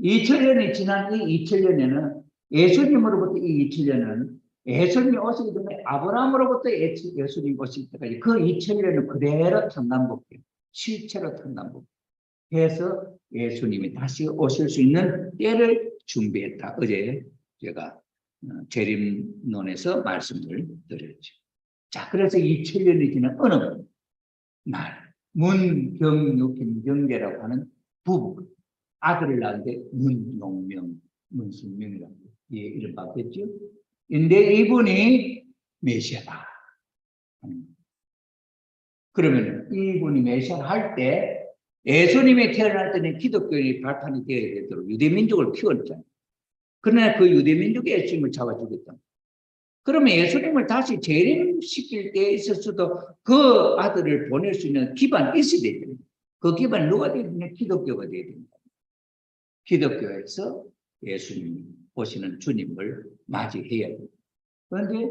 [SPEAKER 1] 2000년이 지난 이 2000년에는 예수님으로부터 이 2000년은 예수님이 오시기 전에 아브라함으로부터 예수님이 오실 때까지 그 2000년은 그대로 탄감복해요. 실체로 탄감복. 해서 예수님이 다시 오실 수 있는 때를 준비했다. 어제 제가 재림론에서 말씀을 드렸죠. 자, 그래서 2000년이 지난 어느 날 문경육 김경계라고 하는 부부 아들을 낳았는데 문용명, 문순명이라고 이름 바뀌었죠. 근데 이분이 메시아다. 그러면 이분이 메시아를 할 때 예수님이 태어날 때는 기독교의 발판이 되어야 되도록 유대민족을 키웠잖아요. 그러나 그 유대민족이 예수님을 잡아주겠다. 그러면 예수님을 다시 재림시킬 때 있어서도 그 아들을 보낼 수 있는 기반이 있어야 됩니다. 그 기반이 누가 되야 되냐? 기독교가 되야 됩니다. 기독교에서 예수님이 오시는 주님을 맞이해야 됩니다. 그런데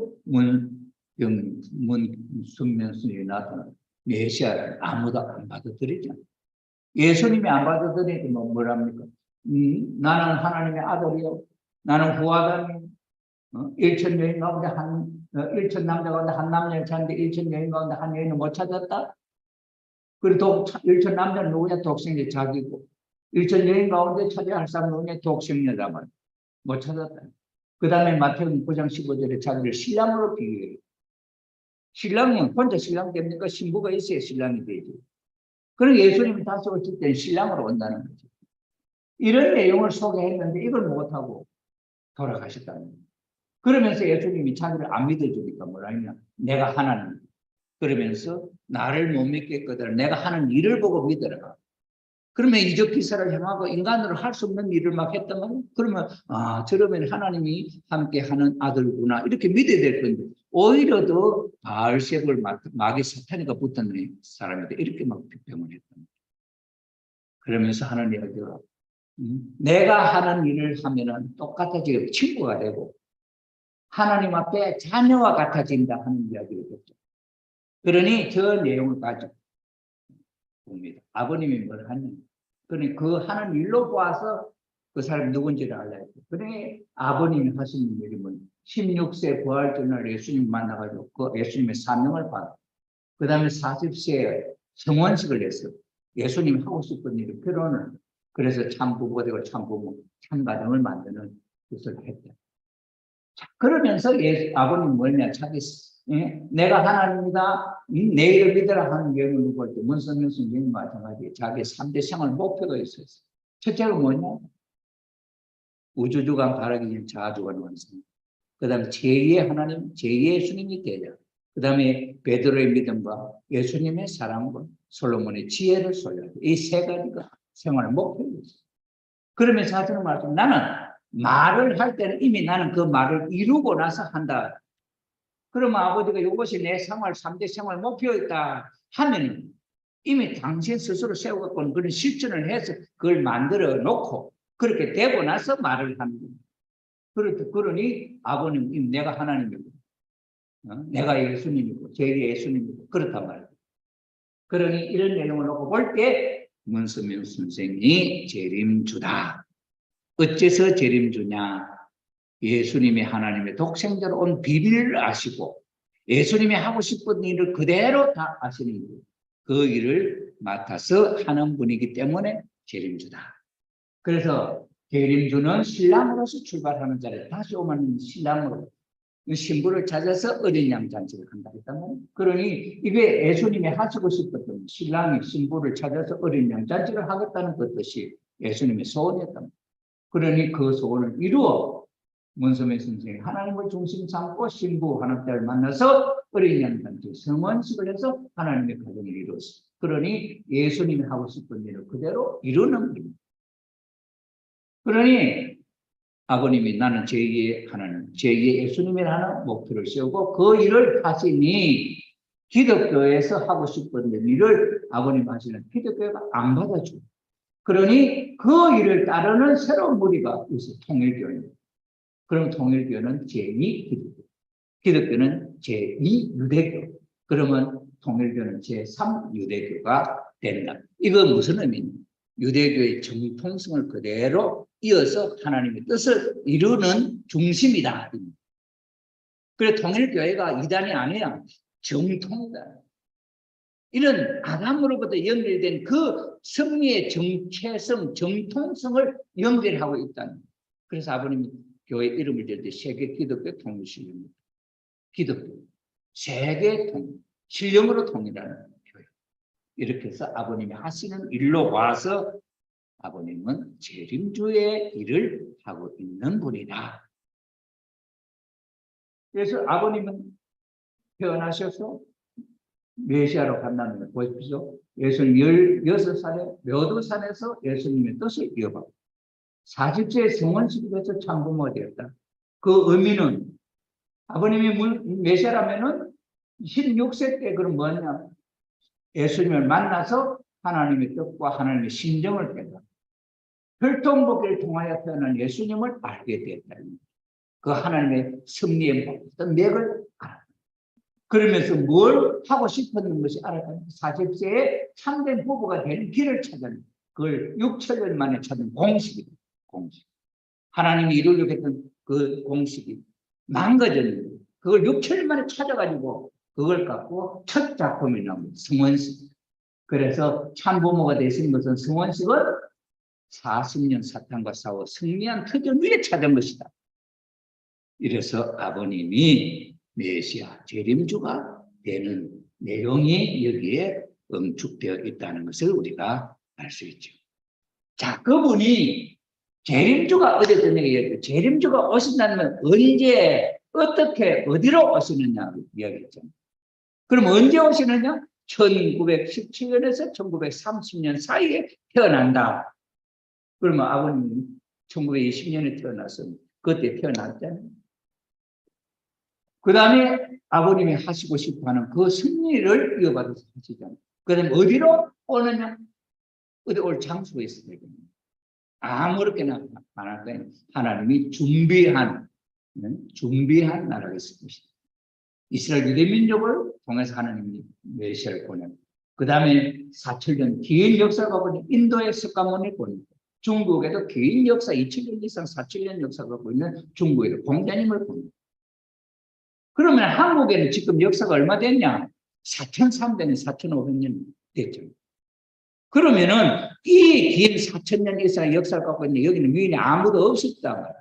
[SPEAKER 1] 문순명스님이 나타나 메시아를 아무도 안 받아들이잖아요. 예수님이 안 받아들이면 뭐랍니까? 나는 하나님의 아들이요. 나는 후아담이요. 일천 여인 가운데 일천 남자 가운데 한 남자를 찾는데 일천 여인 가운데 한 여인을 못 찾았다. 그리고 일천 남자는 누구냐? 독생자 자기고. 일천 여인 가운데 찾아야 할 사람은 누구냐? 독생자라면 못 찾았다. 그 다음에 마태복음 9장 15절에 자기를 신랑으로 비교해요. 신랑은 혼자 신랑 됩니까? 신부가 있어야 신랑이 되죠. 그럼 예수님이 다시 오실 때는 신랑으로 온다는 거죠. 이런 내용을 소개했는데 이걸 못하고 돌아가셨다는 거예요. 그러면서 예수님이 자기를 안 믿어주니까 뭐라 했냐? 내가 하나님. 그러면서 나를 못 믿겠거든. 내가 하는 일을 보고 믿어라. 그러면 이적 기사를 행하고 인간으로 할 수 없는 일을 막 했단 말이에요. 그러면 저러면 하나님이 함께 하는 아들구나 이렇게 믿어야 될 건데 오히려 더 바알세불 마귀 사탄이가 붙은 사람인데 이렇게 막 비평을 했단 말이에요. 그러면서 하는 이야기가 내가 하는 일을 하면은 똑같아지고 친구가 되고 하나님 앞에 자녀와 같아진다 하는 이야기를 했죠. 그러니 저 내용을 가지고 봅니다. 아버님이 뭘 하느냐. 그러니 그 하는 일로 보아서 그 사람이 누군지를 알아야 돼. 그러니 아버님이 하시는 일이 뭐냐. 16세 부활절날 예수님 만나가지고 그 예수님의 사명을 받아. 그 다음에 40세에 성원식을 했어요. 예수님이 하고 싶은 일을 결혼을. 그래서 참 부부가 되고 참 부부, 참 가정을 만드는 것을 했다. 자, 그러면서 아버님 뭐냐. 자기 내가 하나님이다. 내 일을 믿으라 하는 경우 누구 할 때 문성명 선생님 마찬가지 자기 3대 생활 목표가 있었어요. 첫째가 뭐냐? 우주주간 바라기 전 자주간 완성. 그 다음에 제2의 하나님, 제2의 예수님이 되자. 그 다음에 베드로의 믿음과 예수님의 사랑과 솔로몬의 지혜를 소유하자. 이 세 가지가 생활 목표였어요. 그러면서 하시는 말씀, 나는 말을 할 때는 이미 나는 그 말을 이루고 나서 한다. 그러면 아버지가 이것이 내 생활, 3대 생활 목표였다 하면 이미 당신 스스로 세워갖고는 그런 실천을 해서 그걸 만들어 놓고 그렇게 되고 나서 말을 하는 거예요. 그러니 아버님, 내가 하나님이고, 내가 예수님이고, 제2의 예수님이고, 그렇단 말이에요. 그러니 이런 내용을 놓고 볼 때 문선명 선생이 재림주다. 어째서 재림주냐? 예수님이 하나님의 독생자로 온 비밀을 아시고 예수님이 하고 싶은 일을 그대로 다 아시는 일. 그 일을 맡아서 하는 분이기 때문에 재림주다. 그래서 재림주는 신랑으로서 출발하는 자를 다시 오면 신랑으로 신부를 찾아서 어린 양 잔치를 한다 했단 말이에요. 그러니 이게 예수님이 하시고 싶었던 신랑이 신부를 찾아서 어린 양 잔치를 하겠다는 그 뜻이 예수님의 소원이었단 말이에요. 그러니 그 소원을 이루어 문선명 선생이 하나님을 중심 삼고 신부 하나님을 만나서 어린 양 잔치 성원식을 해서 하나님의 가정을 이루었어요. 그러니 예수님이 하고 싶은 일을 그대로 이루는 겁니다. 그러니 아버님이 나는 제2의 하나님, 제2의 예수님이라는 목표를 세우고 그 일을 하시니 기독교에서 하고 싶은 일을 아버님 하시는 기독교가 안 받아줘요. 그러니 그 일을 따르는 새로운 무리가 있어요. 통일교입니다. 그럼 통일교는 제2 기독교, 기독교는 제2 유대교, 그러면 통일교는 제3 유대교가 된다. 이건 무슨 의미냐? 유대교의 정통성을 그대로 이어서 하나님의 뜻을 이루는 중심이다. 그래서 통일교회가 이단이 아니야. 정통이다. 이런 아담으로부터 연결된 그 승리의 정체성, 정통성을 연결하고 있다는. 그래서 아버님이 교회 이름을 댈 때 세계 기독교 통일신령입니다. 기독교, 세계 통일, 신령으로 통일하는 교회. 이렇게 해서 아버님이 하시는 일로 와서 아버님은 재림주의 일을 하고 있는 분이다. 그래서 아버님은 태어나셔서 메시아로 간다는 걸 보십시오. 예수님 16살에 묘도산에서 예수님의 뜻을 이어받고 40세에 성원식에서 참부모가 되었다. 그 의미는 아버님이 메시아라면은 16세 때 그럼 뭐냐? 예수님을 만나서 하나님의 뜻과 하나님의 심정을 깨달아 혈통복기를 통하여 태어난 예수님을 알게 되었다. 그 하나님의 승리의 모든 맥을 알았다. 그러면서 뭘 하고 싶었는 것이 알았다. 40세에 참된 부부가 되는 길을 찾은 그걸 6천년 만에 찾은 공식이다. 공식. 하나님이 이루려고 했던 그 공식이 망가졌는데 그걸 6천년 만에 찾아가지고 그걸 갖고 첫 작품이 나옵니다. 성원식. 그래서 참부모가 되신 것은 성원식은 40년 사탄과 싸워 승리한 터전 위에 찾은 것이다. 이래서 아버님이 메시아 재림주가 되는 내용이 여기에 응축되어 있다는 것을 우리가 알 수 있죠. 자, 그분이 재림주가 어디든 얘기했죠. 재림주가 오신다면 언제, 어떻게, 어디로 오시느냐고 이야기했죠. 그럼 언제 오시느냐? 1917년에서 1930년 사이에 태어난다. 그러면 아버님 1920년에 태어났으면 그때 태어났잖아요. 그 다음에 아버님이 하시고 싶어하는 그 승리를 이어받아서 하시잖아요. 그 다음에 어디로 오느냐? 어디 올 장소가 있어야 되겠네요. 아무렇게나 안 할 거예요. 하나님이 준비한 나라가 있을 것이다. 이스라엘 유대민족을 통해서 하나님이 메시아를 보내고, 그 다음에 4,000년 긴 역사가 보니 인도의 석가모니 보내고, 중국에도 긴 역사 2,000년 이상 4,000년 역사가 갖고 있는 중국에도 공자님을 보내고, 그러면 한국에는 지금 역사가 얼마 됐냐? 4,300년, 4,500년 됐죠. 그러면은 이 긴 4,000년 이상의 역사를 갖고 있는 여기는 위인이 아무도 없었다.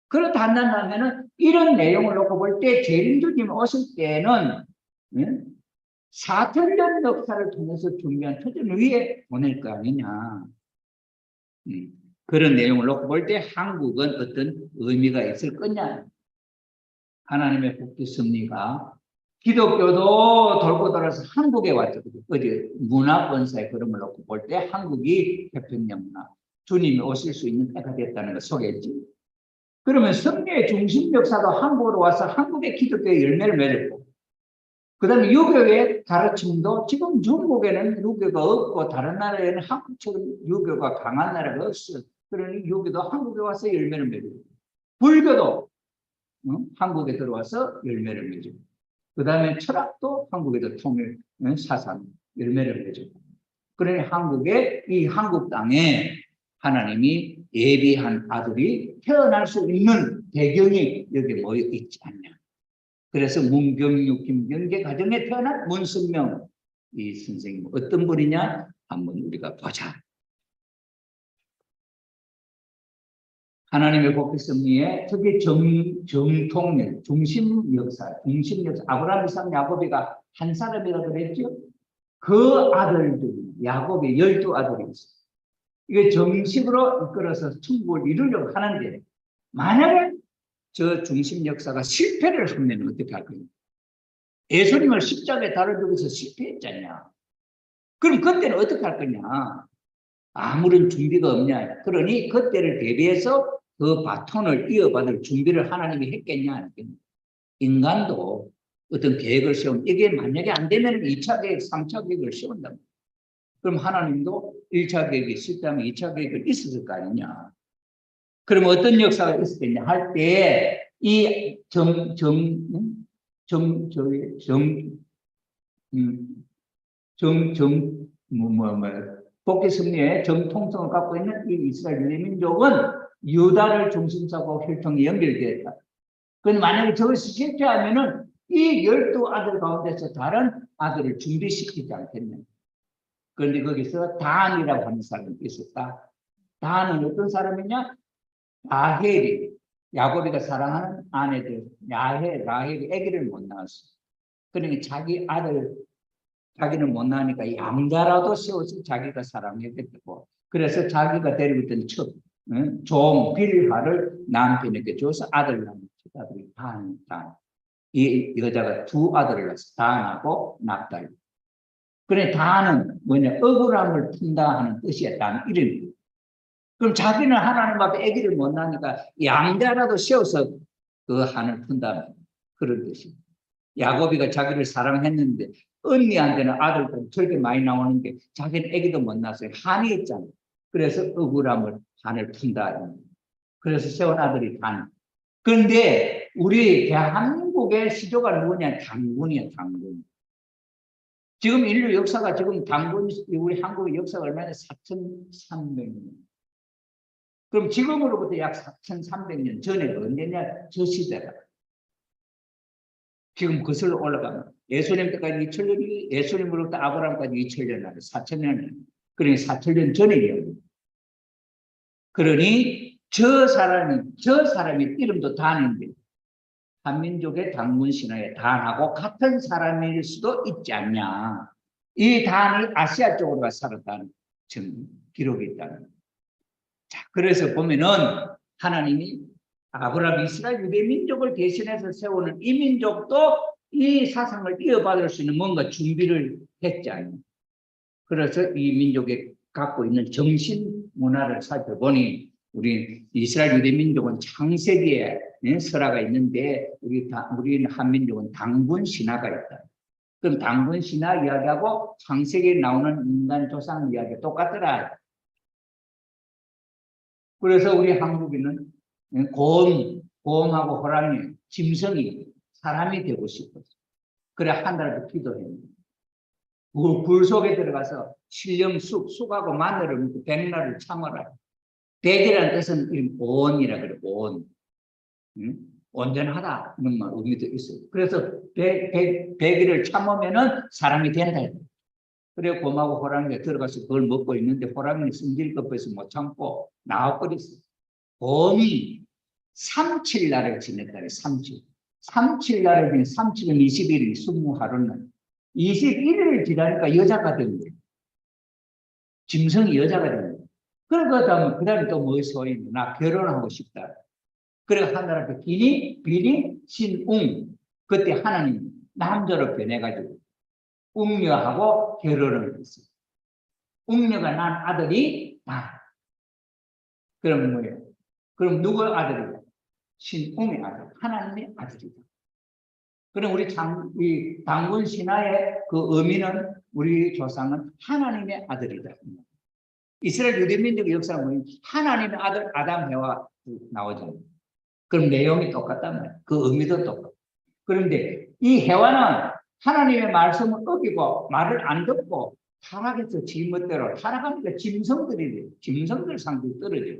[SPEAKER 1] 그렇다 한다면은 이런 내용을 놓고 볼 때 재림주님 오실 때는 4,000년 역사를 통해서 준비한 터전 위에 보낼 거 아니냐. 그런 내용을 놓고 볼 때 한국은 어떤 의미가 있을 거냐. 하나님의 복지 섭리가 기독교도 돌고 돌아서 한국에 왔죠. 어디 문화권사의 그림을 놓고 볼 때 한국이 태평양 문화, 주님이 오실 수 있는 때가 됐다는 걸 소개했지. 그러면 섭리의 중심 역사도 한국으로 와서 한국의 기독교의 열매를 맺었고, 그 다음에 유교의 가르침도 지금 중국에는 유교가 없고 다른 나라에는 한국처럼 유교가 강한 나라가 없어요. 그러니 유교도 한국에 와서 열매를 맺고, 불교도 한국에 들어와서 열매를 맺고, 그 다음에 철학도 한국에도 통일 사상 열매를 맺었고, 그러니 한국의 이 한국 땅에 하나님이 예비한 아들이 태어날 수 있는 배경이 여기 모여 있지 않냐. 그래서 문경유, 김경계 가정에 태어난 문선명 이 선생님 어떤 분이냐 한번 우리가 보자. 하나님의 복의 섭리에 특히 정통력, 중심 역사, 아브라함, 이삭, 야곱이가 한 사람이라 그랬죠. 그 아들들이 야곱이 12아들이 있어요. 이게 정식으로 이끌어서 천국을 이루려고 하는데, 만약에 저 중심 역사가 실패를 하면 어떻게 할 거냐? 예수님을 십자가에 달아주고서 실패했잖냐. 그럼 그때는 어떻게 할 거냐? 아무런 준비가 없냐. 그러니 그때를 대비해서 그 바톤을 이어받을 준비를 하나님이 했겠냐. 인간도 어떤 계획을 세우면 이게 만약에 안 되면 2차 계획, 3차 계획을 세운다. 그럼 하나님도 1차 계획이 실패하면 2차 계획을 있었을 거 아니냐. 그럼 어떤 역사가 있었겠냐 할 때 이 복귀 섭리의 정통성을 갖고 있는 이 이스라엘 유대민족은 유다를 중심사고 혈통이 연결되었다. 그런데 만약에 저것이 실패하면은 이 12아들 가운데서 다른 아들을 준비시키지 않겠냐. 그런데 거기서 단이라고 하는 사람이 있었다. 단은 어떤 사람이냐? 라헬이, 야곱이가 사랑하는 아내들, 라헬이 아기를 못 낳았어. 그러니까 자기 아들, 자기는 못 낳으니까 양자라도 세워서 자기가 사랑했겠고, 그래서 자기가 데리고 있던 종 빌하를 남편에게 줘서 아들을 낳은 아들이 단. 이 여자가 두 아들을 낳았어. 단하고 납달. 그래, 단은 뭐냐? 억울함을 푼다 하는 뜻이었다는 이름이에요. 그럼 자기는 하나님 앞에 아기를 못 낳으니까 양자라도 세워서 그 한을 푼다는 그런 뜻이에요. 야곱이가 자기를 사랑했는데 언니한테는 아들도 저렇게 많이 나오는 게 자기는 아기도 못 낳았어요. 한이 있잖아요. 그래서 억울함을 한을 푼다. 그래서 세운 아들이 단. 그런데 우리 대한민국의 시조가 누구냐? 당군이에요. 당군. 지금 인류 역사가 지금 당군, 우리 한국의 역사가 얼마나 4,300년. 그럼 지금으로부터 약 4,300년 전에 언제냐? 저 시대가. 지금 거슬러 올라가면 예수님 때까지 2,000년이, 예수님으로부터 아브라함까지 2,000년 안에 4,000년. 그러니 4,000년 전의 이야기. 그러니 저 사람이 이름도 단인데 한민족의 당군 신화의 단하고 같은 사람일 수도 있지 않냐. 이 단이 아시아 쪽으로 살았다는 기록이 있다는. 자, 그래서 보면은 하나님이 아브라함, 이스라엘, 유대 민족을 대신해서 세우는 이 민족도 이 사상을 이어받을 수 있는 뭔가 준비를 했잖아요. 그래서 이 민족이 갖고 있는 정신 문화를 살펴보니 우리 이스라엘 유대 민족은 창세기에 설화가 있는데 우리는 한민족은 당군 신화가 있다. 그럼 당군 신화 이야기하고 창세기에 나오는 인간 조상 이야기 똑같더라. 그래서 우리 한국인은 곰하고 호랑이, 짐승이 사람이 되고 싶었어. 그래 한 달도 기도했는데 굴 속에 들어가서 쑥하고 마늘을 먹고 백날을 참아라. 백이라는 뜻은 온이라 그래. 온. 온전하다 이런 말 의미도 있어요. 그래서 백일을 참으면은 사람이 된다. 그래 곰하고 호랑이가 들어가서 그걸 먹고 있는데 호랑이는 승질 급해서 못 참고 나와버렸어. 곰이 37날을 지냈다래. 37날을 지내 37은 21일 20하루는 21일을 지나니까 여자가 된 거예요. 짐승이 여자가 된 거예요. 그러고 그다음에 또 뭐 소리 나 결혼하고 싶다. 그래 하늘 앞에 비니 신웅 그때 하나님 남자로 변해가지고 웅녀하고 결혼을 했어요. 웅녀가 난 아들이 나. 그럼 뭐예요? 그럼 누구 아들이다? 신웅의 아들, 하나님의 아들이다. 그럼 우리 당군 신화의 그 의미는 우리 조상은 하나님의 아들이다. 이스라엘 유대민족의 역사를 보면 하나님의 아들 아담 해와 나오잖아요. 그럼 내용이 똑같단 말이에요. 그 의미도 똑같고. 그런데 이 해와는 하나님의 말씀을 어기고 말을 안 듣고 타락해서 지멋대로 타락하니까 짐승들 상대로 떨어져요.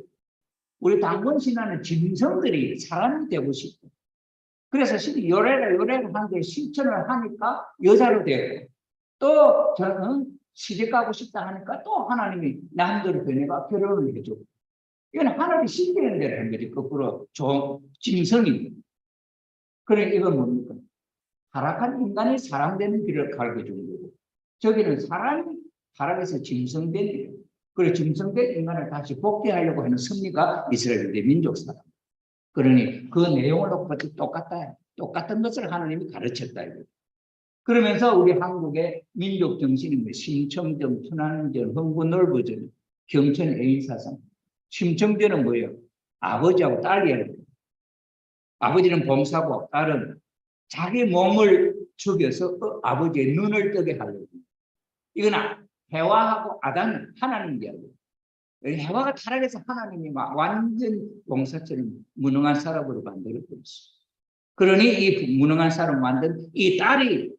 [SPEAKER 1] 우리 당군 신화는 짐승들이 사람이 되고 싶고 그래서 요래라 하는데 실천을 하니까 여자로 되고 또 저는 시집 가고 싶다 하니까 또 하나님이 남자로 변해가 결혼을 해주고 이건 하나님이 신기한 대로 한 거지. 거꾸로 짐승이. 그래 이건 뭡니까? 타락한 인간이 사랑되는 길을 가르쳐주는 거고 저기는 사람이 타락해서 짐승된 길. 그래 짐승된 인간을 다시 복귀하려고 하는 섭리가 이스라엘 유대 민족 사람. 그러니 그 내용을 놓고 똑같다. 똑같은 것을 하나님이 가르쳤다. 그러면서 우리 한국의 민족 정신이 심청전, 순환전, 흥분넓어전, 경천 애인사상. 심청전은 뭐예요? 아버지하고 딸이 하는 거예요. 아버지는 봉사고 딸은 자기 몸을 죽여서 아버지의 눈을 뜨게 하려고. 이건 해와하고 아담 하나님 이야기예요. 해와가 타락해서 하나님이 막 완전 봉사처럼 무능한 사람으로 만들어버렸어요. 그러니 이 무능한 사람 만든 이 딸이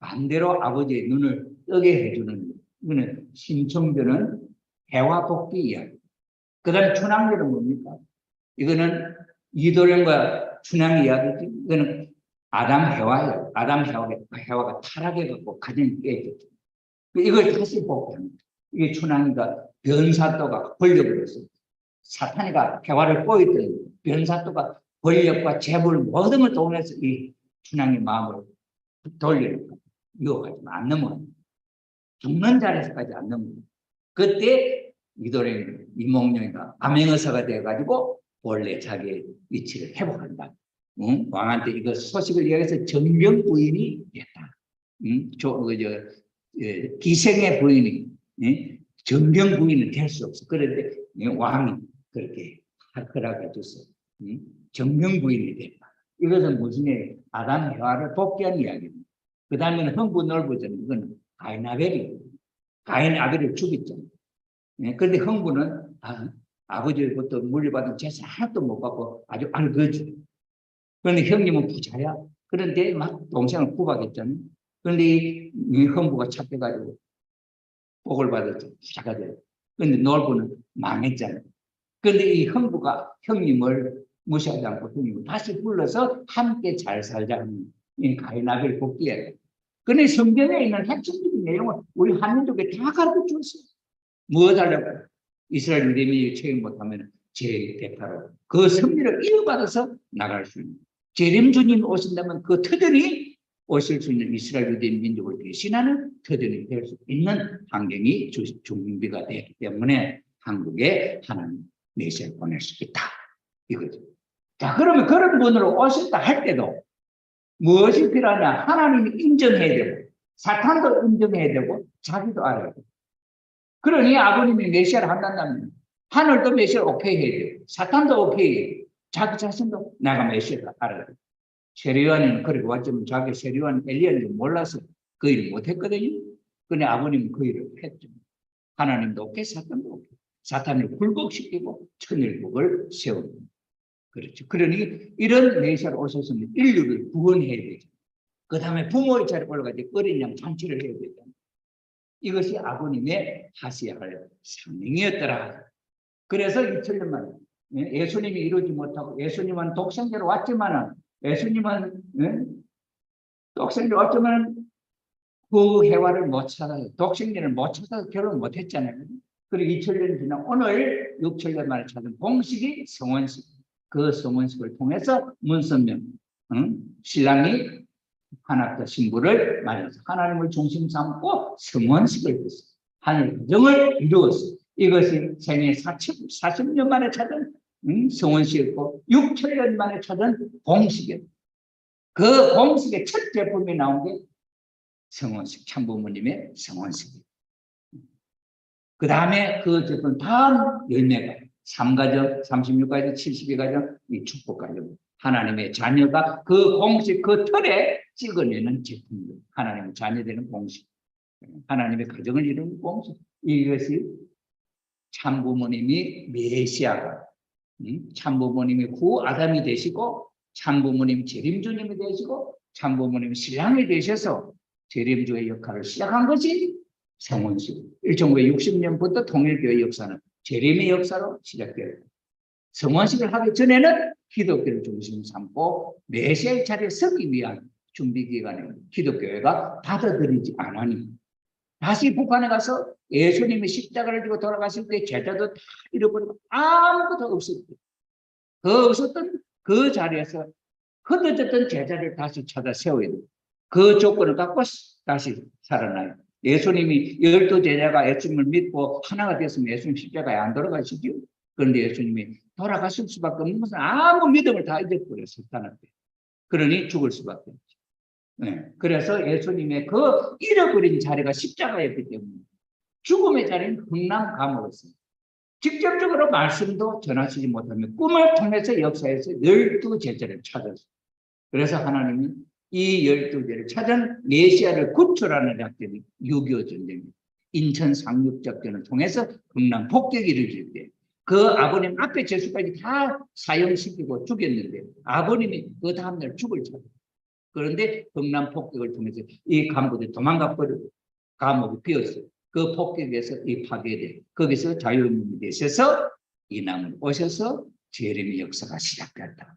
[SPEAKER 1] 반대로 아버지의 눈을 뜨게 해주는 이거는 심청전은 해와 복귀 이야기. 그 다음에 춘향전은 뭡니까? 이거는 이도령과 춘향 이야기지. 이거는 아담 해와예요. 아담 해와가 타락해갖고 가정이 깨졌죠. 이걸 다시 복귀합니다. 이게 춘향이가 변사또가 권력으로서 사탄이가 해와를 꼬였더니 변사또가 권력과 재물 모든 걸 동원해서 이 춘향의 마음을 돌리니까 유혹하지만 안 넘어가요. 죽는 자리에서까지 안 넘어가요. 그때 이도령 이몽룡이가 암행어사가 되어가지고 원래 자기의 위치를 회복한다. 왕한테 이거 소식을 이야기해서 정병 부인이 됐다. 기생의 부인이 정병 부인은 될 수 없어. 그런데 왕이 그렇게 하라고 해줬어. 정병 부인이 됐다. 이것은 무슨 얘기예요? 아담 해와를 복귀한 이야기입니다. 그 다음에는 흥부 넓어졌는 이건 가인 아벨이 가인 아벨을 죽였잖아요. 그런데 흥부는 아버지로부터 물려받은 재산 하나도 못 받고 아주 알거지. 그런데 형님은 부자야. 그런데 막 동생을 구박했잖아요. 그런데 이 흥부가 착해가지고 복을 받았죠. 부자가 돼요. 그런데 놀부는 망했잖아요. 그런데 이 흥부가 형님을 무시하지 않고 형님을 다시 불러서 함께 잘 살자 하는 이 가인 아벨 복귀예요. 그런데 성경에 있는 핵심적인 내용을 우리 한민족에 다 가르쳐 줬어요. 뭐 달라고? 이스라엘 유대민이 체험 못하면 제108호 그 섭리를 이어받아서 나갈 수 있는 재림 주님 오신다면 그 터전이 오실 수 있는 이스라엘 유대 민족을 대신하는 터전이 될 수 있는 환경이 준비가 되기 때문에 한국에 하나님 메시아를 보낼 수 있다. 이거죠. 자, 그러면 그런 분으로 오셨다 할 때도 무엇이 필요하냐? 하나님이 인정해야 되고, 사탄도 인정해야 되고, 자기도 알아야 되고. 그러니 아버님이 메시아를 한다면 하늘도 메시아를 오케이 해야 되고, 사탄도 오케이 해야 되고, 자기 자신도 내가 메시아를 알아야 되고. 세리요한은 그렇게 왔지만 자기 세리요한 엘리야를 몰라서 그 일을 못했거든요. 근데 아버님은 그 일을 했죠. 하나님도 오케이, 사탄도 오케이. 사탄을 굴복시키고 천일국을 세웁니다. 그렇죠. 그러니 이런 메시아를 오셨으면 인류를 구원해야 되죠. 그 다음에 부모의 자리에 올라가서 어린 양 잔치를 해야 되죠. 이것이 아버님의 하셔야 할 사명이었더라. 그래서 2000년 만에 예수님이 이루지 못하고 예수님은 독생자로 왔지만은 예수님은 독생자로 왔지만 그 해화를 못 찾아서 독생자를 못 찾아서 결혼 못 했잖아요. 그리고 2000년 지난 오늘 6000년 만에 찾은 공식이 성원식. 그 성원식을 통해서 문선명 신랑이 하나님과 신부를 맞아서 하나님을 중심 삼고 성원식을 했어요. 하늘 가정을 이루었어요. 이것이 생애 40년 만에 찾은 성원식이었고 6000년 만에 찾은 공식이었어요. 그 공식의 첫 제품이 나온 게 성원식, 참부모님의 성원식이에요. 그 다음에 그 제품 다음 열매가 3가정, 36가정, 72가정, 이 축복가정. 하나님의 자녀가 그 공식, 그 틀에 찍어내는 제품들. 하나님의 자녀되는 공식. 하나님의 가정을 이루는 공식. 이것이 참부모님이 메시아가, 참부모님이 구 아담이 되시고, 참부모님이 재림주님이 되시고, 참부모님이 신랑이 되셔서 재림주의 역할을 시작한 것이 성원식. 1960년부터 통일교회 역사는 재림의 역사로 시작되었다. 성원식을 하기 전에는 기독교를 중심 삼고 메시아의 자리에 서기 위한 준비 기간에 기독교회가 받아들이지 않으니 다시 북한에 가서 예수님이 십자가를 지고 돌아가실 때 제자도 다 잃어버리고 아무것도 없었대. 그 없었던 그 자리에서 흩어졌던 제자를 다시 찾아 세워야 돼. 그 조건을 갖고 다시 살아나요. 예수님이 12제자가 예수님을 믿고 하나가 됐으면 예수님 십자가에 안 돌아가시죠. 그런데 예수님이 돌아가실 수밖에 없는 것은 아무 믿음을 다 잊어버려요. 사탄한테. 그러니 죽을 수밖에 없죠. 네. 그래서 예수님의 그 잃어버린 자리가 십자가였기 때문에 죽음의 자리는 흥남 감옥이었어요. 직접적으로 말씀도 전하시지 못하면 꿈을 통해서 역사에서 12제자를 찾았어요. 그래서 하나님이 이 12제를 찾은 메시아를 구출하는 작전이 6.25 전쟁입니다. 인천 상륙작전을 통해서 흥남 폭격이 이루어질 때 그 아버님 앞에 제수까지 다 사형시키고 죽였는데 아버님이 그 다음날 죽을 찾았어요. 그런데 흥남 폭격을 통해서 이 간부들이 도망가 버리고 감옥이 비었어요. 그 폭격에서 이 파괴돼 거기서 자유인이 되셔서 이남을 오셔서 재림의 역사가 시작됐다.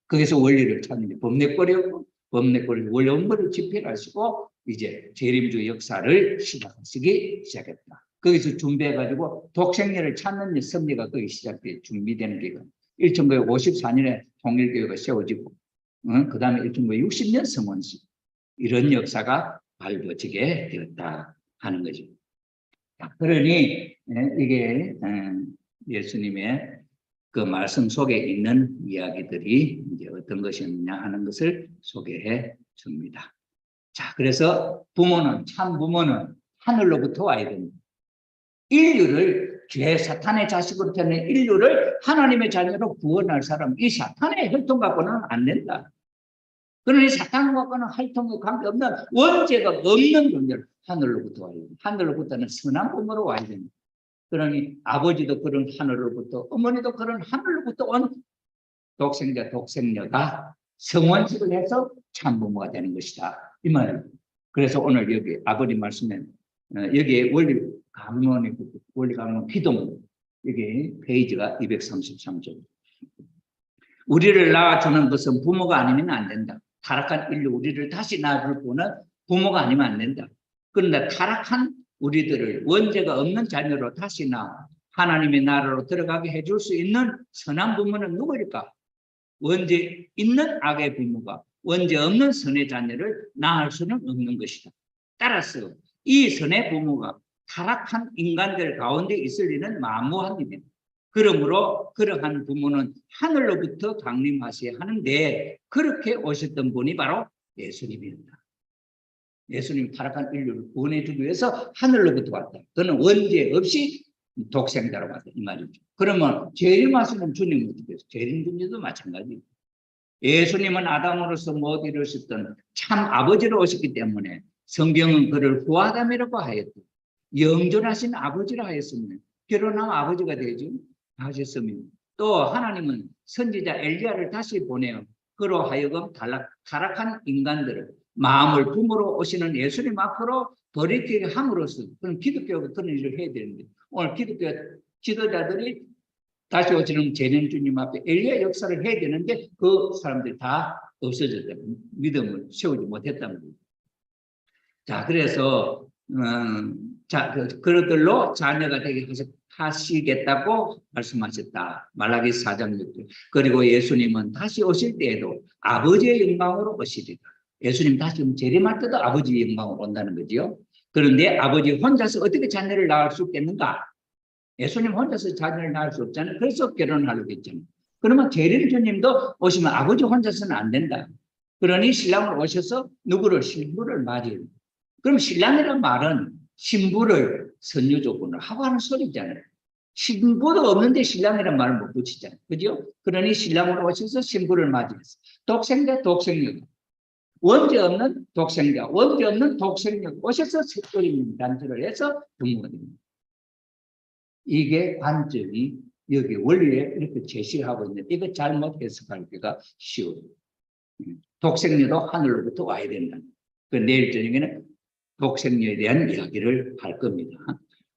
[SPEAKER 1] 거기서 원리를 찾는데 법례거리였고 법례거리 원래 업무를 집필하시고 이제 재림주 역사를 시작하시기 시작했다. 거기서 준비해가지고 독생녀를 찾는 섭리가 거기 시작돼 준비되는 기간. 1954년에 통일교회가 세워지고 그 다음에 1960년 성원식 이런 역사가 발버지게 되었다 하는 거죠. 그러니 이게 예수님의 그 말씀 속에 있는 이야기들이 이제 어떤 것이었느냐 하는 것을 소개해 줍니다. 자, 그래서 부모는, 참 부모는 하늘로부터 와야 됩니다. 인류를 죄 사탄의 자식으로 태어난 인류를 하나님의 자녀로 구원할 사람, 이 사탄의 혈통 갖고는 안 된다. 그러니 사탄과는 혈통에 관계없는 원죄가 없는 존재를 하늘로부터 와야 됩니다. 하늘로부터는 선한 부모로 와야 됩니다. 그러니 아버지도 그런 하늘로부터 어머니도 그런 하늘로부터 온 독생자 독생녀가 성원식을 해서 참부모가 되는 것이다 이 말이에요. 그래서 오늘 여기 아버님 말씀에 여기에 원리 가문 피동 여기 페이지가 233쪽. 우리를 낳아주는 것은 부모가 아니면 안 된다. 타락한 인류 우리를 다시 낳아줄 분은 부모가 아니면 안 된다. 그런데 타락한 우리들을 원죄가 없는 자녀로 다시 낳아 하나님의 나라로 들어가게 해줄 수 있는 선한 부모는 누구일까? 원죄 있는 악의 부모가 원죄 없는 선의 자녀를 낳을 수는 없는 것이다. 따라서 이 선의 부모가 타락한 인간들 가운데 있을 리는 만무한 일입니다. 그러므로 그러한 부모는 하늘로부터 강림하셔야 하는데 그렇게 오셨던 분이 바로 예수님입니다. 예수님 타락한 인류를 구원해주기 위해서 하늘로부터 왔다. 그는 원죄 없이 독생자로 왔다 이 말이죠. 그러면 재림하시는 주님은 어떻게 해서 재림 주님도 마찬가지입니다. 예수님은 아담으로서 못 이루셨던 참 아버지로 오셨기 때문에 성경은 그를 후아담이라고 하였고 영존하신 아버지라 하였으면 결혼하면 아버지가 되죠. 하셨으면 또 하나님은 선지자 엘리야를 다시 보내어 그로 하여금 타락한 인간들을 마음을 부모로 오시는 예수님 앞으로 돌이키게 함으로써 그런 기독교가 그런 일을 해야 되는데 오늘 기독교 지도자들이 다시 오시는 재림 주님 앞에 엘리야 역사를 해야 되는데 그 사람들이 다 없어졌다. 믿음을 세우지 못했다는 거예요. 자, 그래서 그들로 자녀가 되게 하시겠다고 말씀하셨다. 말라기 4장 6절. 그리고 예수님은 다시 오실 때에도 아버지의 영광으로 오시리라. 예수님 다시 재림할 때도 아버지의 영광으로 온다는 거죠. 그런데 아버지 혼자서 어떻게 자녀를 낳을 수 있겠는가? 예수님 혼자서 자녀를 낳을 수 없잖아요. 그래서 결혼하려고 했잖아요. 그러면 재림 주님도 오시면 아버지 혼자서는 안 된다. 그러니 신랑을 오셔서 누구를? 신부를 맞이해요. 그럼 신랑이란 말은 신부를 선유 조건을 하고 하는 소리잖아요. 신부도 없는데 신랑이란 말을 못 붙이잖아요. 그죠? 그러니 신랑으로 오셔서 신부를 맞이해서 독생자, 독생녀. 원죄 없는 독생자, 원죄 없는 독생녀 오셔서 색돌이 단체를 해서 부모가 됩니다. 이게 관점이 여기 원리에 이렇게 제시하고 있는데 이거 잘못 해석하기가 쉬워요. 독생녀도 하늘로부터 와야 된다. 내일 저녁에는 독생녀에 대한 이야기를 할 겁니다.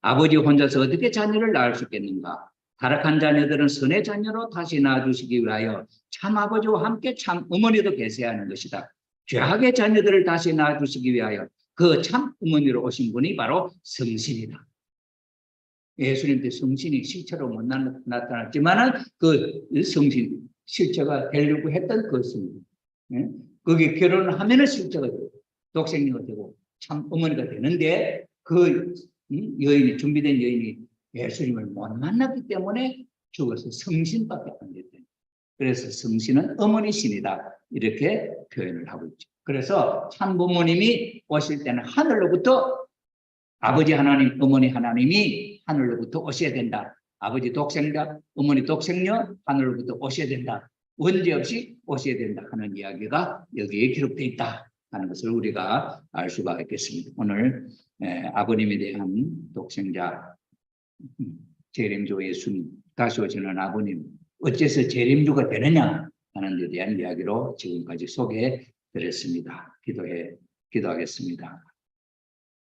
[SPEAKER 1] 아버지 혼자서 어떻게 자녀를 낳을 수 있겠는가? 타락한 자녀들은 선의 자녀로 다시 낳아주시기 위하여 참 아버지와 함께 참 어머니도 계셔야 하는 것이다. 죄악의 자녀들을 다시 낳아주시기 위하여 그 참 어머니로 오신 분이 바로 성신이다. 예수님 때 성신이 실체로 못 나타났지만은 그 성신 실체가 되려고 했던 그 성신. 거기 결혼을 하면은 실체가 되고 독생녀가 되고 참 어머니가 되는데 그 여인이 준비된 여인이 예수님을 못 만났기 때문에 죽어서 성신밖에 안 됐다. 그래서 성신은 어머니 신이다 이렇게 표현을 하고 있죠. 그래서 참 부모님이 오실 때는 하늘로부터 아버지 하나님, 어머니 하나님이 하늘로부터 오셔야 된다. 아버지 독생자, 어머니 독생녀 하늘로부터 오셔야 된다. 원죄 없이 오셔야 된다 하는 이야기가 여기에 기록되어 있다 하는 것을 우리가 알 수가 있겠습니다. 오늘 아버님에 대한 독생자 재림주 예수님, 다시 오시는 아버님 어째서 재림주가 되느냐 하는 데 대한 이야기로 지금까지 소개해 드렸습니다. 기도하겠습니다.